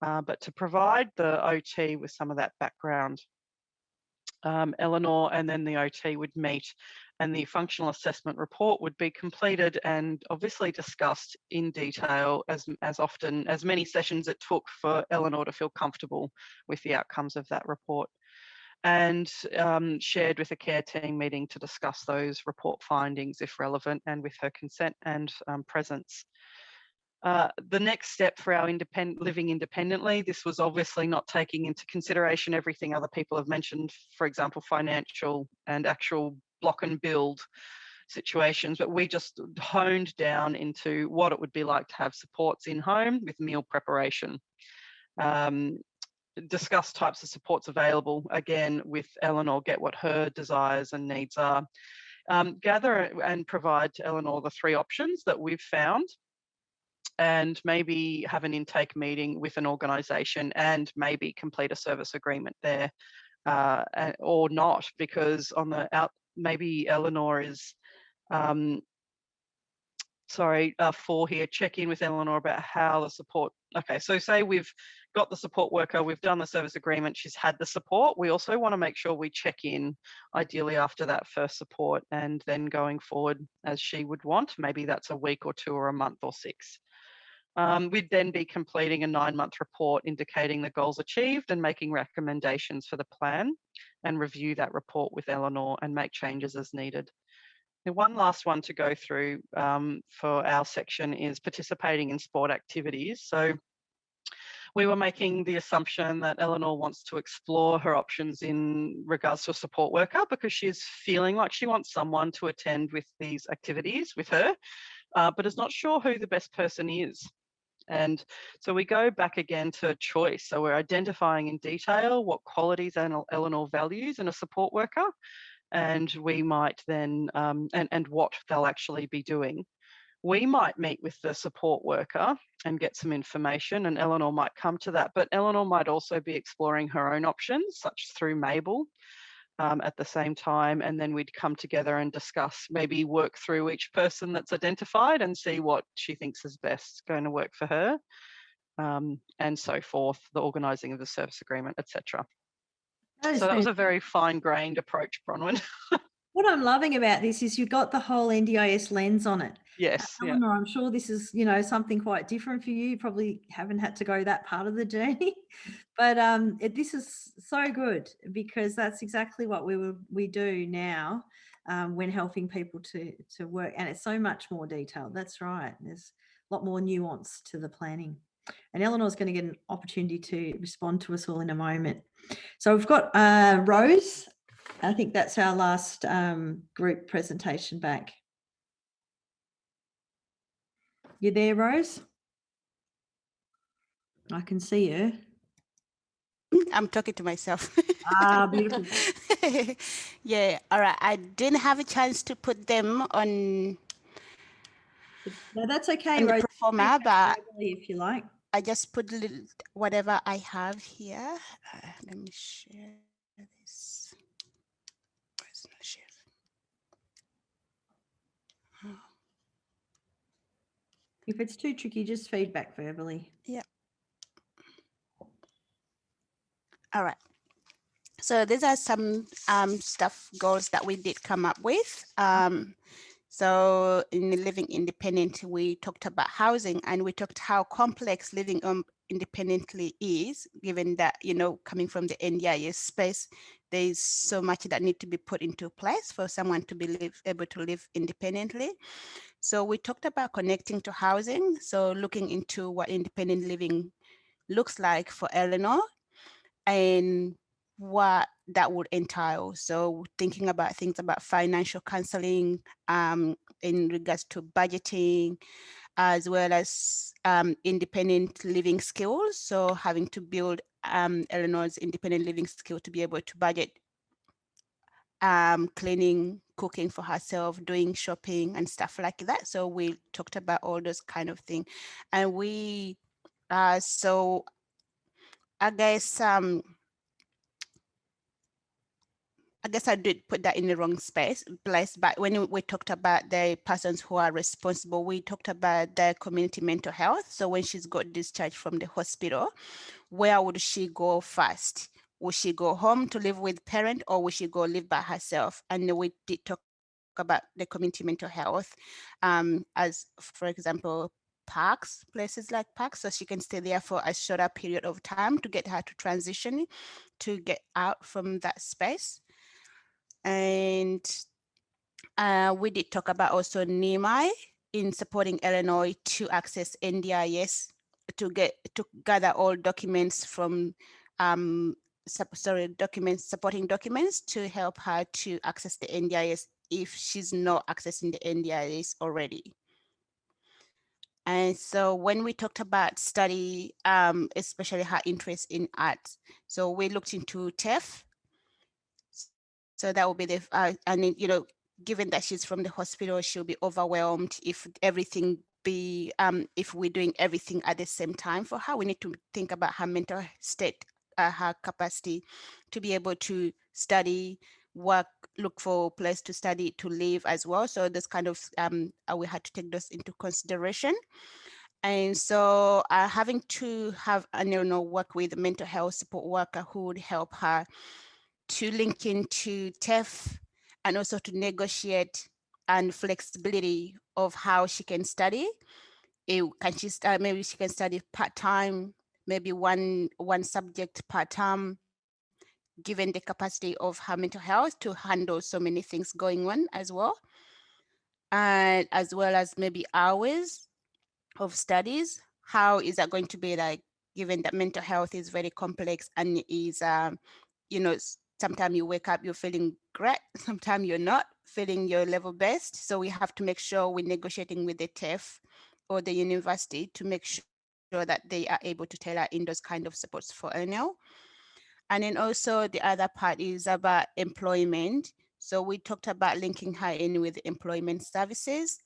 but to provide the OT with some of that background. Eleanor and then the OT would meet, and the functional assessment report would be completed and obviously discussed in detail as many sessions it took for Eleanor to feel comfortable with the outcomes of that report, and shared with a care team meeting to discuss those report findings if relevant, and with her consent and presence. The next step for our living independently, this was obviously not taking into consideration everything other people have mentioned, for example, financial and actual block and build situations, but we just honed down into what it would be like to have supports in home with meal preparation. Discuss types of supports available, again, with Eleanor, get what her desires and needs are. Gather and provide to Eleanor the 3 options that we've found, and maybe have an intake meeting with an organisation and maybe complete a service agreement there, or not, because on the maybe Eleanor is, 4 here, check in with Eleanor about how the support, okay, so say we've got the support worker, we've done the service agreement, she's had the support, we also want to make sure we check in ideally after that first support, and then going forward as she would want, maybe that's a week or 2 or a month or 6. We'd then be completing a 9-month report indicating the goals achieved and making recommendations for the plan, and review that report with Eleanor and make changes as needed. And one last one to go through for our section is participating in sport activities. So we were making the assumption that Eleanor wants to explore her options in regards to a support worker, because she's feeling like she wants someone to attend with these activities with her, but is not sure who the best person is. And so we go back again to choice. So we're identifying in detail what qualities Eleanor values in a support worker, and we might then, and what they'll actually be doing. We might meet with the support worker and get some information, and Eleanor might come to that, but Eleanor might also be exploring her own options, such through Mabel, at the same time, and then we'd come together and discuss, maybe work through each person that's identified and see what she thinks is best going to work for her, and so forth, the organising of the service agreement, etc. So that was a very fine-grained approach, Bronwyn. What I'm loving about this is you've got the whole NDIS lens on it. Yes. Eleanor, I'm sure this is, something quite different for you. You probably haven't had to go that part of the journey, but this is so good, because that's exactly what we do now when helping people to work, and it's so much more detailed. That's right. There's a lot more nuance to the planning, and Eleanor's going to get an opportunity to respond to us all in a moment. So we've got Rose. I think that's our last group presentation back. You there, Rose? I can see you. I'm talking to myself. Beautiful. Yeah, all right. I didn't have a chance to put them on. No, that's okay, on the Rose. performer, but if you like. I just put whatever I have here. Let me share this. Where's my share? Oh. If it's too tricky, just feedback verbally. Yeah. All right. So these are some goals that we did come up with. So in Living Independent, we talked about housing, and we talked how complex living independently is, given that, coming from the NDIS space, there's so much that need to be put into place for someone to be able to live independently. So we talked about connecting to housing. So looking into what independent living looks like for Eleanor and what that would entail. So thinking about things about financial counseling in regards to budgeting, as well as independent living skills. So having to build Eleanor's independent living skill to be able to budget cleaning, cooking for herself, doing shopping and stuff like that. So we talked about all those kind of things. And we, so I guess I guess I did put that in the wrong place, but when we talked about the persons who are responsible, we talked about the community mental health. So when she's got discharged from the hospital, where would she go first? Would she go home to live with parent, or would she go live by herself? And we did talk about the community mental health as, for example, parks, places like parks, so she can stay there for a shorter period of time to get her to transition, to get out from that space. And we did talk about also NIMI in supporting Illinois to access NDIS, to gather all documents from supporting documents to help her to access the NDIS if she's not accessing the NDIS already. And so when we talked about study, especially her interest in art, so we looked into TEF. So that will be the, and then, you know, given that she's from the hospital, she'll be overwhelmed if everything be, if we're doing everything at the same time for her. We need to think about her mental state, her capacity to be able to study, work, look for a place to study, to live as well. So this kind of, we had to take those into consideration. And so having to have, work with a mental health support worker who would help her to link into TEF and also to negotiate and flexibility of how she can study. Can she maybe she can study part-time, maybe one subject part-time, given the capacity of her mental health to handle so many things going on as well. And as well as maybe hours of studies. How is that going to be like, given that mental health is very complex and is, sometimes you wake up, you're feeling great, sometimes you're not feeling your level best. So we have to make sure we're negotiating with the TEF or the university to make sure that they are able to tailor in those kind of supports for NL. And then also the other part is about employment. So we talked about linking her in with employment services,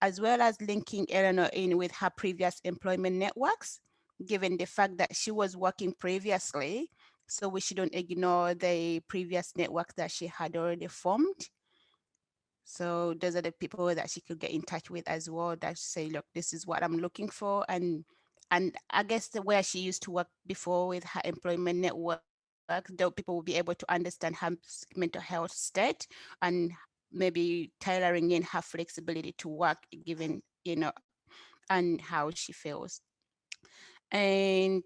as well as linking Eleanor in with her previous employment networks, given the fact that she was working previously. So we shouldn't ignore the previous network that she had already formed. So those are the people that she could get in touch with as well, that say, look, this is what I'm looking for. And I guess where she used to work before with her employment network, though people will be able to understand her mental health state and maybe tailoring in her flexibility to work given, and how she feels. And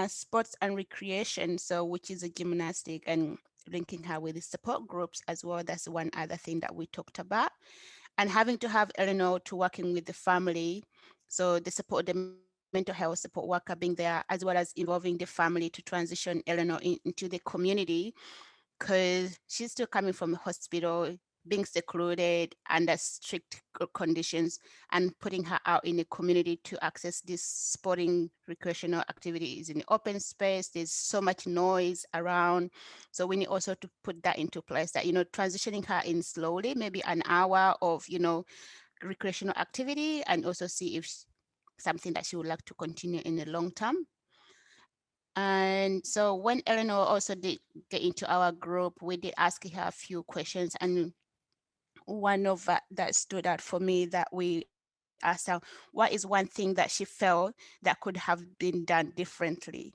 sports and recreation, so which is a gymnastic, and linking her with the support groups as well. That's one other thing that we talked about. And having to have Eleanor to working with the family, so the mental health support worker being there, as well as involving the family to transition Eleanor into the community, because she's still coming from a hospital, being secluded under strict conditions, and putting her out in the community to access these sporting recreational activities in the open space. There's so much noise around. So we need also to put that into place, that, transitioning her in slowly, maybe an hour of, recreational activity, and also see if something that she would like to continue in the long term. And so when Eleanor also did get into our group, we did ask her a few questions, and one of that stood out for me, that we asked her, what is one thing that she felt that could have been done differently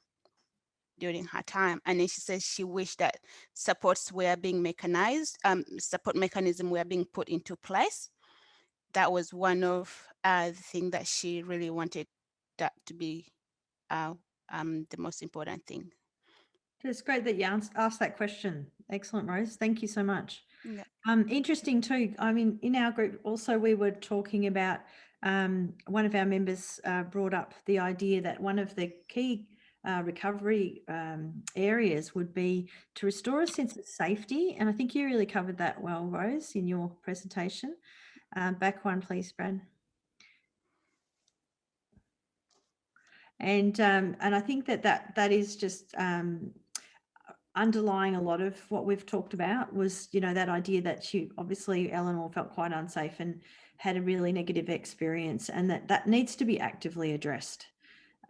during her time? And then she says she wished that supports were being mechanized, support mechanism were being put into place. That was one of the things that she really wanted that to be the most important thing. It's great that you asked that question. Excellent, Rose. Thank you so much. Yeah. Interesting too. I mean, in our group also, we were talking about, one of our members brought up the idea that one of the key recovery areas would be to restore a sense of safety. And I think you really covered that well, Rose, in your presentation. Back one, please, Brad. And I think that is just underlying a lot of what we've talked about was, that idea that obviously Eleanor felt quite unsafe and had a really negative experience, and that needs to be actively addressed.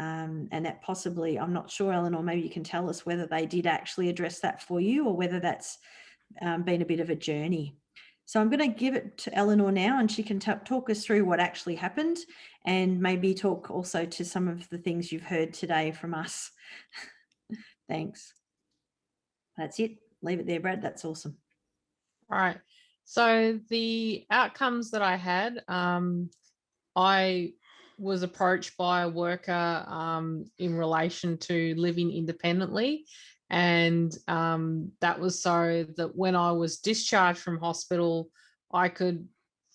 And that possibly, I'm not sure, Eleanor, maybe you can tell us whether they did actually address that for you, or whether that's been a bit of a journey. So I'm going to give it to Eleanor now, and she can talk us through what actually happened, and maybe talk also to some of the things you've heard today from us. Thanks. That's it. Leave it there, Brad. That's awesome. Right. So the outcomes that I had, I was approached by a worker in relation to living independently. And that was so that when I was discharged from hospital, I could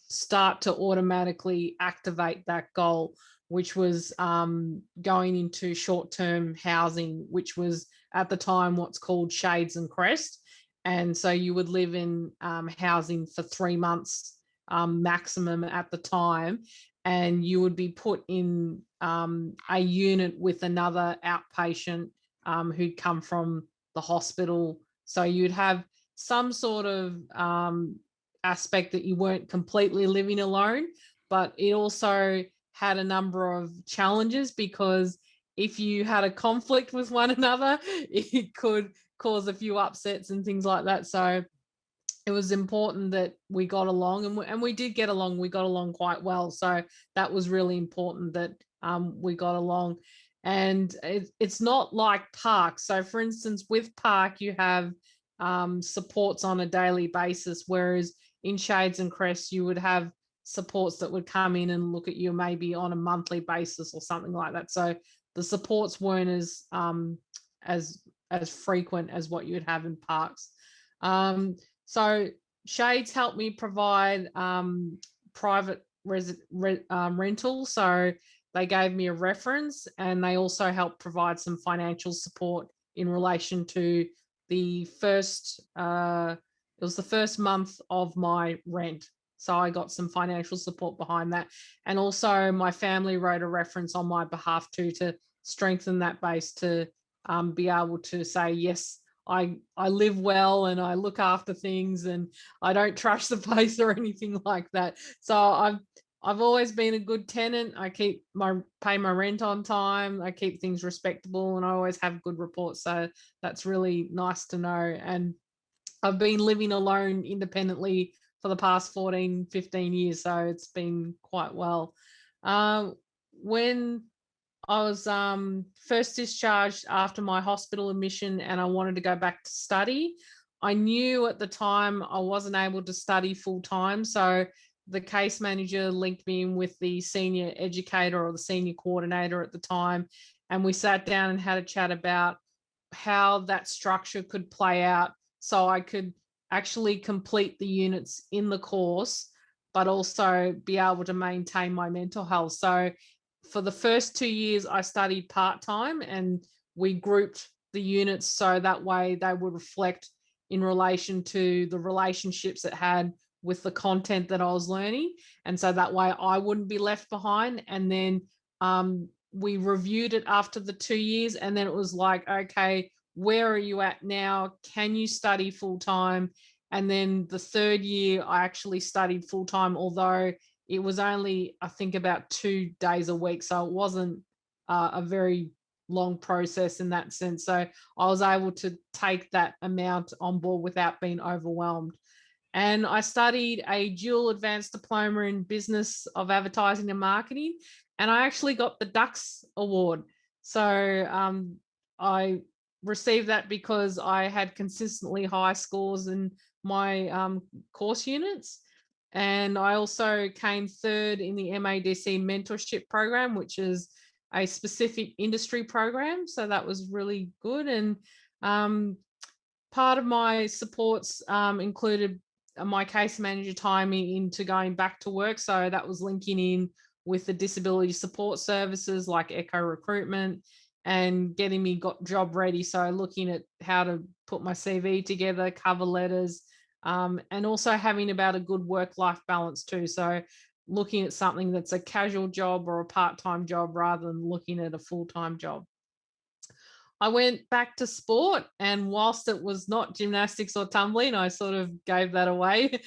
start to automatically activate that goal, which was going into short-term housing, which was at the time what's called Shades and Crest. And so you would live in housing for 3 months maximum at the time, and you would be put in a unit with another outpatient who'd come from the hospital. So you'd have some sort of aspect that you weren't completely living alone, but it also had a number of challenges, because if you had a conflict with one another, it could cause a few upsets and things like that. So it was important that we got along, and we did get along. We got along quite well. So that was really important that we got along. And it's not like Park. So for instance, with Park, you have supports on a daily basis, whereas in Shades and Crest, you would have supports that would come in and look at you maybe on a monthly basis or something like that. So the supports weren't as frequent as what you would have in Parks. So Shades helped me provide private rental. So they gave me a reference, and they also helped provide some financial support in relation to the first, it was the first month of my rent. So I got some financial support behind that. And also my family wrote a reference on my behalf too, to strengthen that base, to be able to say, yes, I live well and I look after things and I don't trash the place or anything like that. So I've always been a good tenant. I pay my rent on time. I keep things respectable, and I always have good reports. So that's really nice to know. And I've been living alone independently for the past 14, 15 years. So it's been quite well. When I was first discharged after my hospital admission and I wanted to go back to study, I knew at the time I wasn't able to study full time. So the case manager linked me in with the senior educator or the senior coordinator at the time. And we sat down and had a chat about how that structure could play out, so I could actually complete the units in the course, but also be able to maintain my mental health. So for the first 2 years, I studied part-time, and we grouped the units so that way they would reflect in relation to the relationships it had with the content that I was learning. And so that way I wouldn't be left behind. And then we reviewed it after the 2 years, and then it was like, okay, where are you at now? Can you study full-time? And then the third year, I actually studied full-time, although it was only, I think, about 2 days a week. So it wasn't a very long process in that sense. So I was able to take that amount on board without being overwhelmed. And I studied a dual advanced diploma in business of advertising and marketing. And I actually got the Dux Award. So I received that because I had consistently high scores in my course units. And I also came third in the MADC mentorship program, which is a specific industry program. So that was really good. And part of my supports included my case manager tying me into going back to work. So that was linking in with the disability support services like Echo Recruitment and getting me job ready. So looking at how to put my CV together, cover letters, and also having about a good work-life balance too. So looking at something that's a casual job or a part-time job rather than looking at a full-time job. I went back to sport, and whilst it was not gymnastics or tumbling, I sort of gave that away.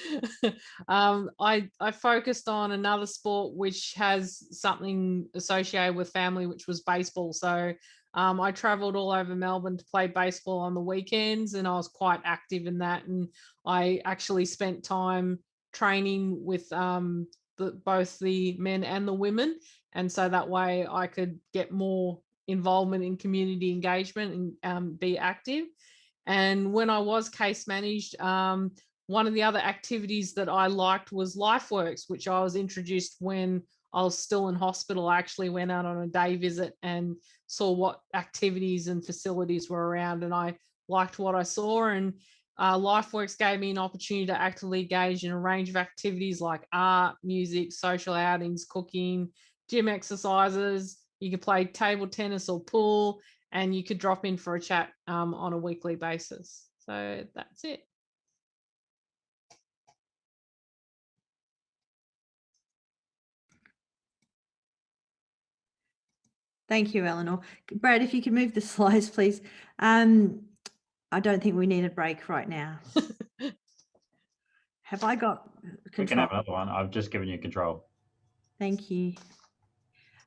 I focused on another sport which has something associated with family, which was baseball. So I travelled all over Melbourne to play baseball on the weekends, and I was quite active in that. And I actually spent time training with both the men and the women, and so that way I could get more involvement in community engagement and be active. And when I was case managed, one of the other activities that I liked was LifeWorks, which I was introduced when I was still in hospital. I actually went out on a day visit and saw what activities and facilities were around, and I liked what I saw. And LifeWorks gave me an opportunity to actively engage in a range of activities like art, music, social outings, cooking, gym exercises. You could play table tennis or pool, and you could drop in for a chat on a weekly basis. So that's it. Thank you, Eleanor. Brad, if you could move the slides, please. I don't think we need a break right now. Have I got We control? can have another one. I've just given you control. Thank you.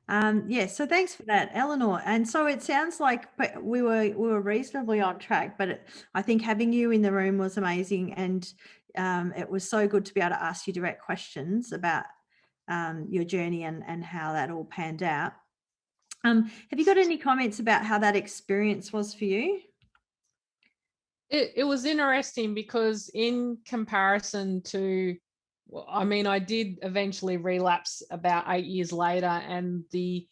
So thanks for that, Eleanor. And so it sounds like we were reasonably on track, but I think having you in the room was amazing, and it was so good to be able to ask you direct questions about your journey and how that all panned out. Have you got any comments about how that experience was for you? It was interesting because in comparison to, I mean, I did eventually relapse about 8 years later, and the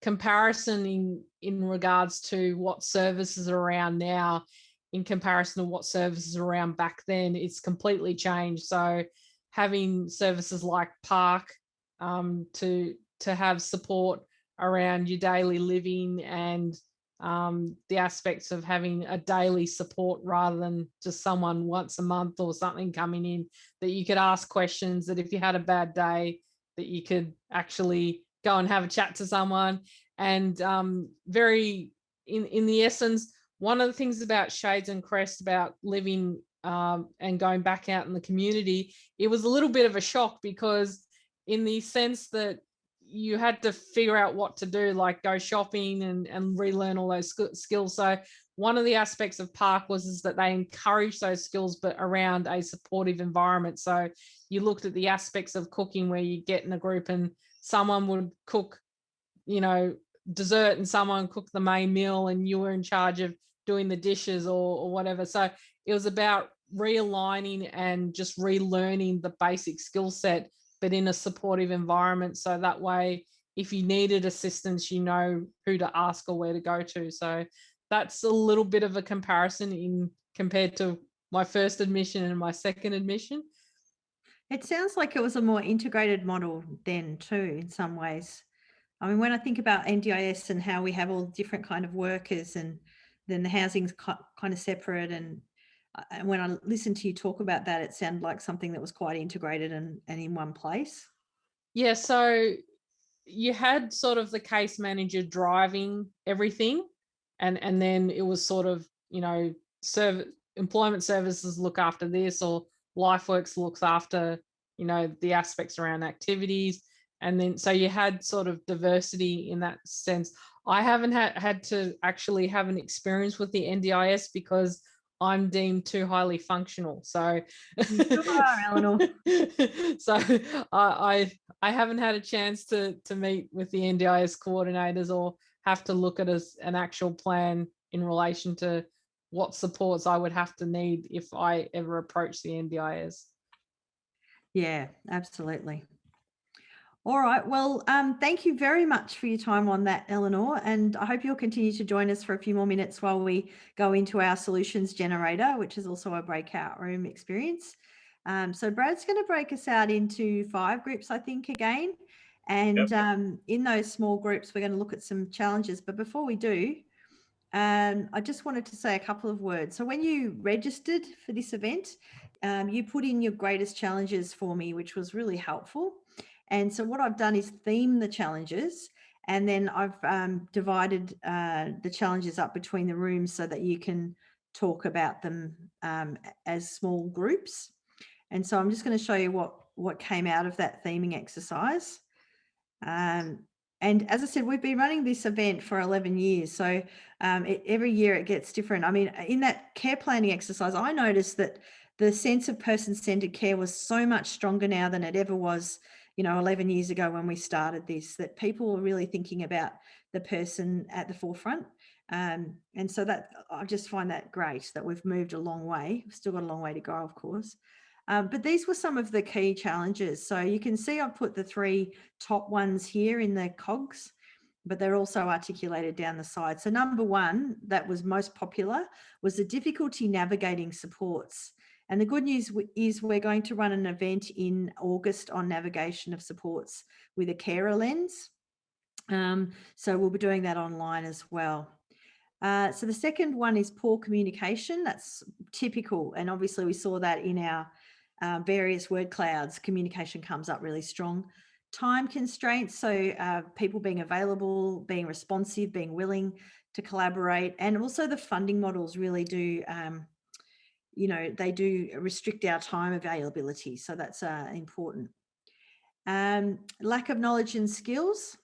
comparison in regards to what services are around now in comparison to what services are around back then, it's completely changed. So having services like Park to have support around your daily living, and the aspects of having a daily support rather than just someone once a month or something coming in that you could ask questions, that if you had a bad day that you could actually go and have a chat to someone. And very in the essence, one of the things about Shades and Crest about living and going back out in the community, it was a little bit of a shock, because in the sense that you had to figure out what to do, like go shopping and relearn all those skills. So one of the aspects of Park was that they encouraged those skills, but around a supportive environment. So you looked at the aspects of cooking where you get in a group and someone would cook, dessert, and someone cooked the main meal, and you were in charge of doing the dishes or whatever. So it was about realigning and just relearning the basic skill set, but in a supportive environment. So that way, if you needed assistance, you know who to ask or where to go to. So that's a little bit of a comparison compared to my first admission and my second admission. It sounds like it was a more integrated model then too, in some ways. I mean, when I think about NDIS and how we have all different kind of workers, and then the housing's kind of separate, and when I listened to you talk about that, it sounded like something that was quite integrated and in one place. Yeah, so you had sort of the case manager driving everything, and then it was sort of, employment services look after this, or LifeWorks looks after, the aspects around activities. And then, so you had sort of diversity in that sense. I haven't had to actually have an experience with the NDIS because I'm deemed too highly functional. So, you are, Eleanor. So I haven't had a chance to meet with the NDIS coordinators or have to look at an actual plan in relation to what supports I would have to need if I ever approach the NDIS. Yeah, absolutely. All right. Well, thank you very much for your time on that, Eleanor. And I hope you'll continue to join us for a few more minutes while we go into our solutions generator, which is also a breakout room experience. So Brad's going to break us out into 5 groups, I think, again. And in those small groups, we're going to look at some challenges. But before we do, I just wanted to say a couple of words. So when you registered for this event, you put in your greatest challenges for me, which was really helpful. And so what I've done is theme the challenges, and then I've divided the challenges up between the rooms so that you can talk about them as small groups. And so I'm just going to show you what came out of that theming exercise. And as I said, we've been running this event for 11 years. So every year it gets different. I mean, in that care planning exercise, I noticed that the sense of person-centered care was so much stronger now than it ever was, 11 years ago when we started this, that people were really thinking about the person at the forefront. And so that I just find that great that we've moved a long way. We've still got a long way to go, of course. But these were some of the key challenges. So you can see I've put the 3 top ones here in the cogs, but they're also articulated down the side. So number 1 that was most popular was the difficulty navigating supports. And the good news is we're going to run an event in August on navigation of supports with a carer lens. So we'll be doing that online as well. So the second one is poor communication. That's typical. And obviously we saw that in our various word clouds. Communication comes up really strong. Time constraints, so people being available, being responsive, being willing to collaborate, and also the funding models really do, they do restrict our time availability. So that's important. Lack of knowledge and skills.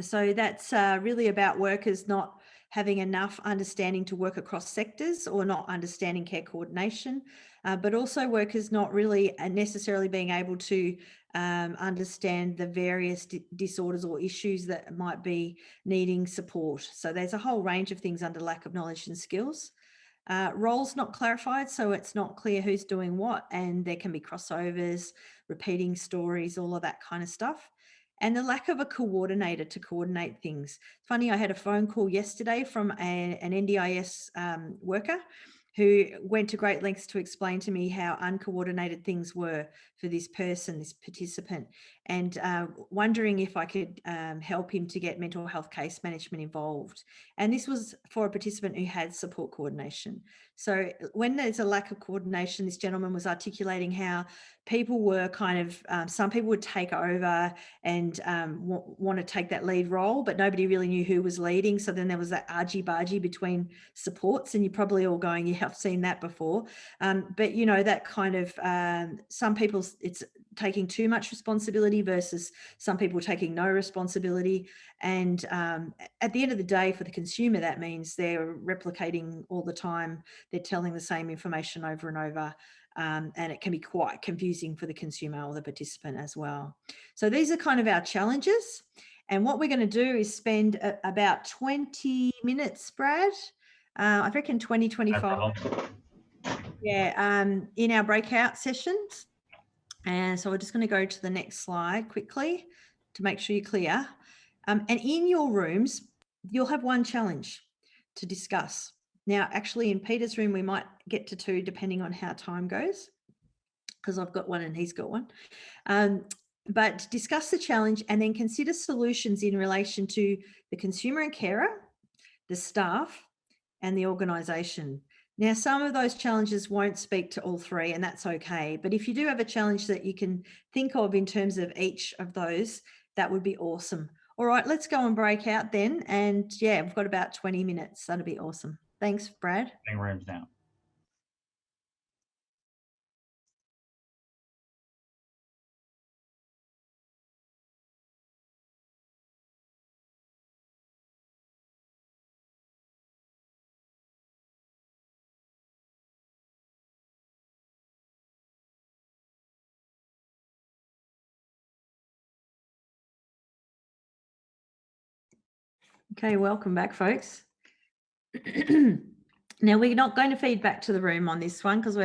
So that's really about workers not having enough understanding to work across sectors or not understanding care coordination, but also workers not really necessarily being able to understand the various disorders or issues that might be needing support. So there's a whole range of things under lack of knowledge and skills. Roles not clarified, so it's not clear who's doing what, and there can be crossovers, repeating stories, all of that kind of stuff. And the lack of a coordinator to coordinate things. Funny, I had a phone call yesterday from an NDIS worker who went to great lengths to explain to me how uncoordinated things were for this person, this participant, and wondering if I could help him to get mental health case management involved. And this was for a participant who had support coordination. So when there's a lack of coordination, this gentleman was articulating how people were kind of, some people would take over and want to take that lead role, but nobody really knew who was leading. So then there was that argy-bargy between supports, and you're probably all going, yeah, I've seen that before. But, that kind of, some people, it's taking too much responsibility versus some people taking no responsibility. And at the end of the day, for the consumer, that means they're replicating all the time. They're telling the same information over and over. And it can be quite confusing for the consumer or the participant as well. So these are kind of our challenges. And what we're going to do is spend about 20 minutes, Brad. I reckon 20, 25. Yeah, in our breakout sessions. And so we're just going to go to the next slide quickly to make sure you're clear. And in your rooms, you'll have one challenge to discuss. Now, actually, in Peter's room, we might get to 2 depending on how time goes, because I've got one and he's got one. But discuss the challenge and then consider solutions in relation to the consumer and carer, the staff, and the organisation. Now, some of those challenges won't speak to all 3, and that's okay. But if you do have a challenge that you can think of in terms of each of those, that would be awesome. All right, let's go and break out then. And yeah, we've got about 20 minutes. That'll be awesome. Thanks, Brad. Rooms now. Okay, welcome back, folks. Now, we're not going to feed back to the room on this one because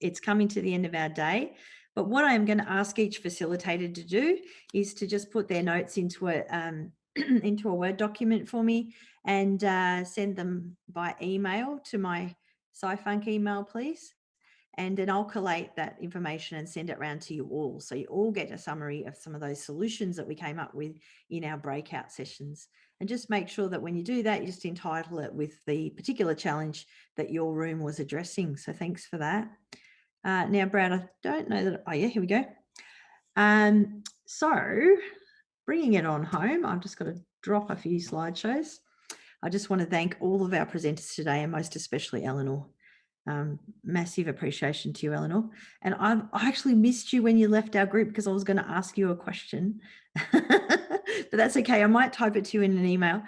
it's coming to the end of our day. But what I am going to ask each facilitator to do is to just put their notes into a Word document for me and send them by email to my SciFunk email, please. And then I'll collate that information and send it around to you all. So you all get a summary of some of those solutions that we came up with in our breakout sessions. And just make sure that when you do that, you just entitle it with the particular challenge that your room was addressing. So thanks for that. Now, Brad, I don't know that, oh yeah, here we go. So bringing it on home, I've just got to drop a few slideshows. I just want to thank all of our presenters today, and most especially Eleanor. Massive appreciation to you, Eleanor. And I actually missed you when you left our group because I was going to ask you a question. but that's okay. I might type it to you in an email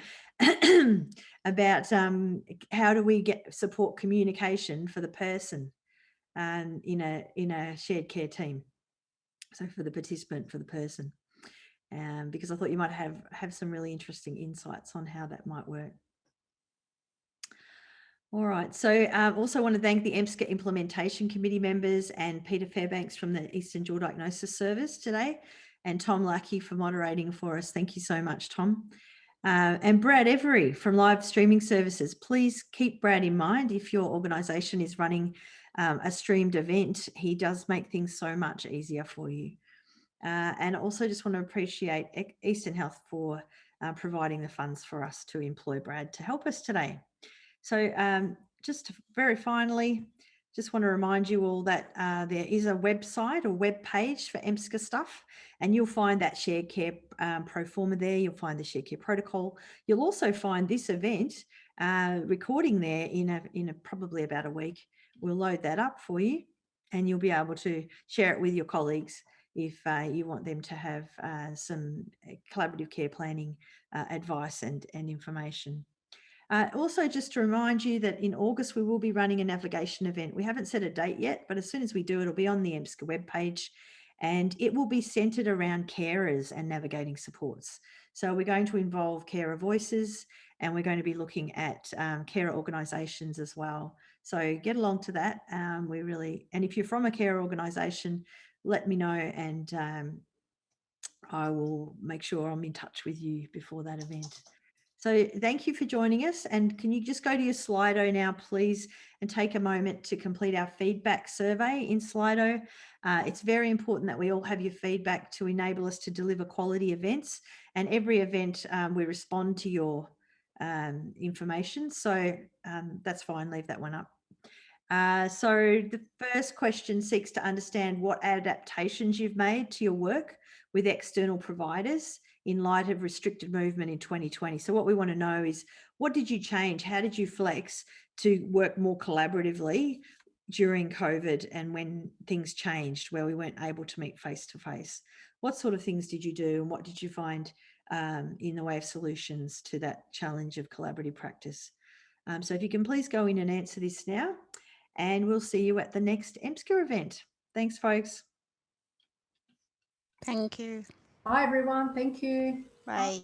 about how do we support communication for the person in a shared care team. So for the participant, for the person, because I thought you might have some really interesting insights on how that might work. All right, so also want to thank the EMSCA Implementation Committee members and Peter Fairbanks from the Eastern Jaw Diagnosis Service today, and Tom Lackey for moderating for us. Thank you so much, Tom. And Brad Every from Live Streaming Services. Please keep Brad in mind if your organisation is running a streamed event. He does make things so much easier for you. And also just want to appreciate Eastern Health for providing the funds for us to employ Brad to help us today. So just very finally, just want to remind you all that there is a website or web page for EMSCA stuff, and you'll find that shared care pro forma there. You'll find the shared care protocol. You'll also find this event recording there in probably about a week. We'll load that up for you, and you'll be able to share it with your colleagues if you want them to have some collaborative care planning advice and information. Also, just to remind you that in August, we will be running a navigation event. We haven't set a date yet, but as soon as we do, it'll be on the EMSCA webpage, and it will be centred around carers and navigating supports. So we're going to involve carer voices, and we're going to be looking at carer organisations as well. So get along to that. And if you're from a carer organisation, let me know, and I will make sure I'm in touch with you before that event. So thank you for joining us. And can you just go to your Slido now, please, and take a moment to complete our feedback survey in Slido. It's very important that we all have your feedback to enable us to deliver quality events. And every event, we respond to your information. So that's fine, leave that one up. So the first question seeks to understand what adaptations you've made to your work with external providers in light of restricted movement in 2020. So what we want to know is, what did you change? How did you flex to work more collaboratively during COVID and when things changed where we weren't able to meet face-to-face? What sort of things did you do, and what did you find in the way of solutions to that challenge of collaborative practice? So if you can please go in and answer this now, and we'll see you at the next EMSCA event. Thanks, folks. Thank you. Bye, everyone. Thank you. Bye.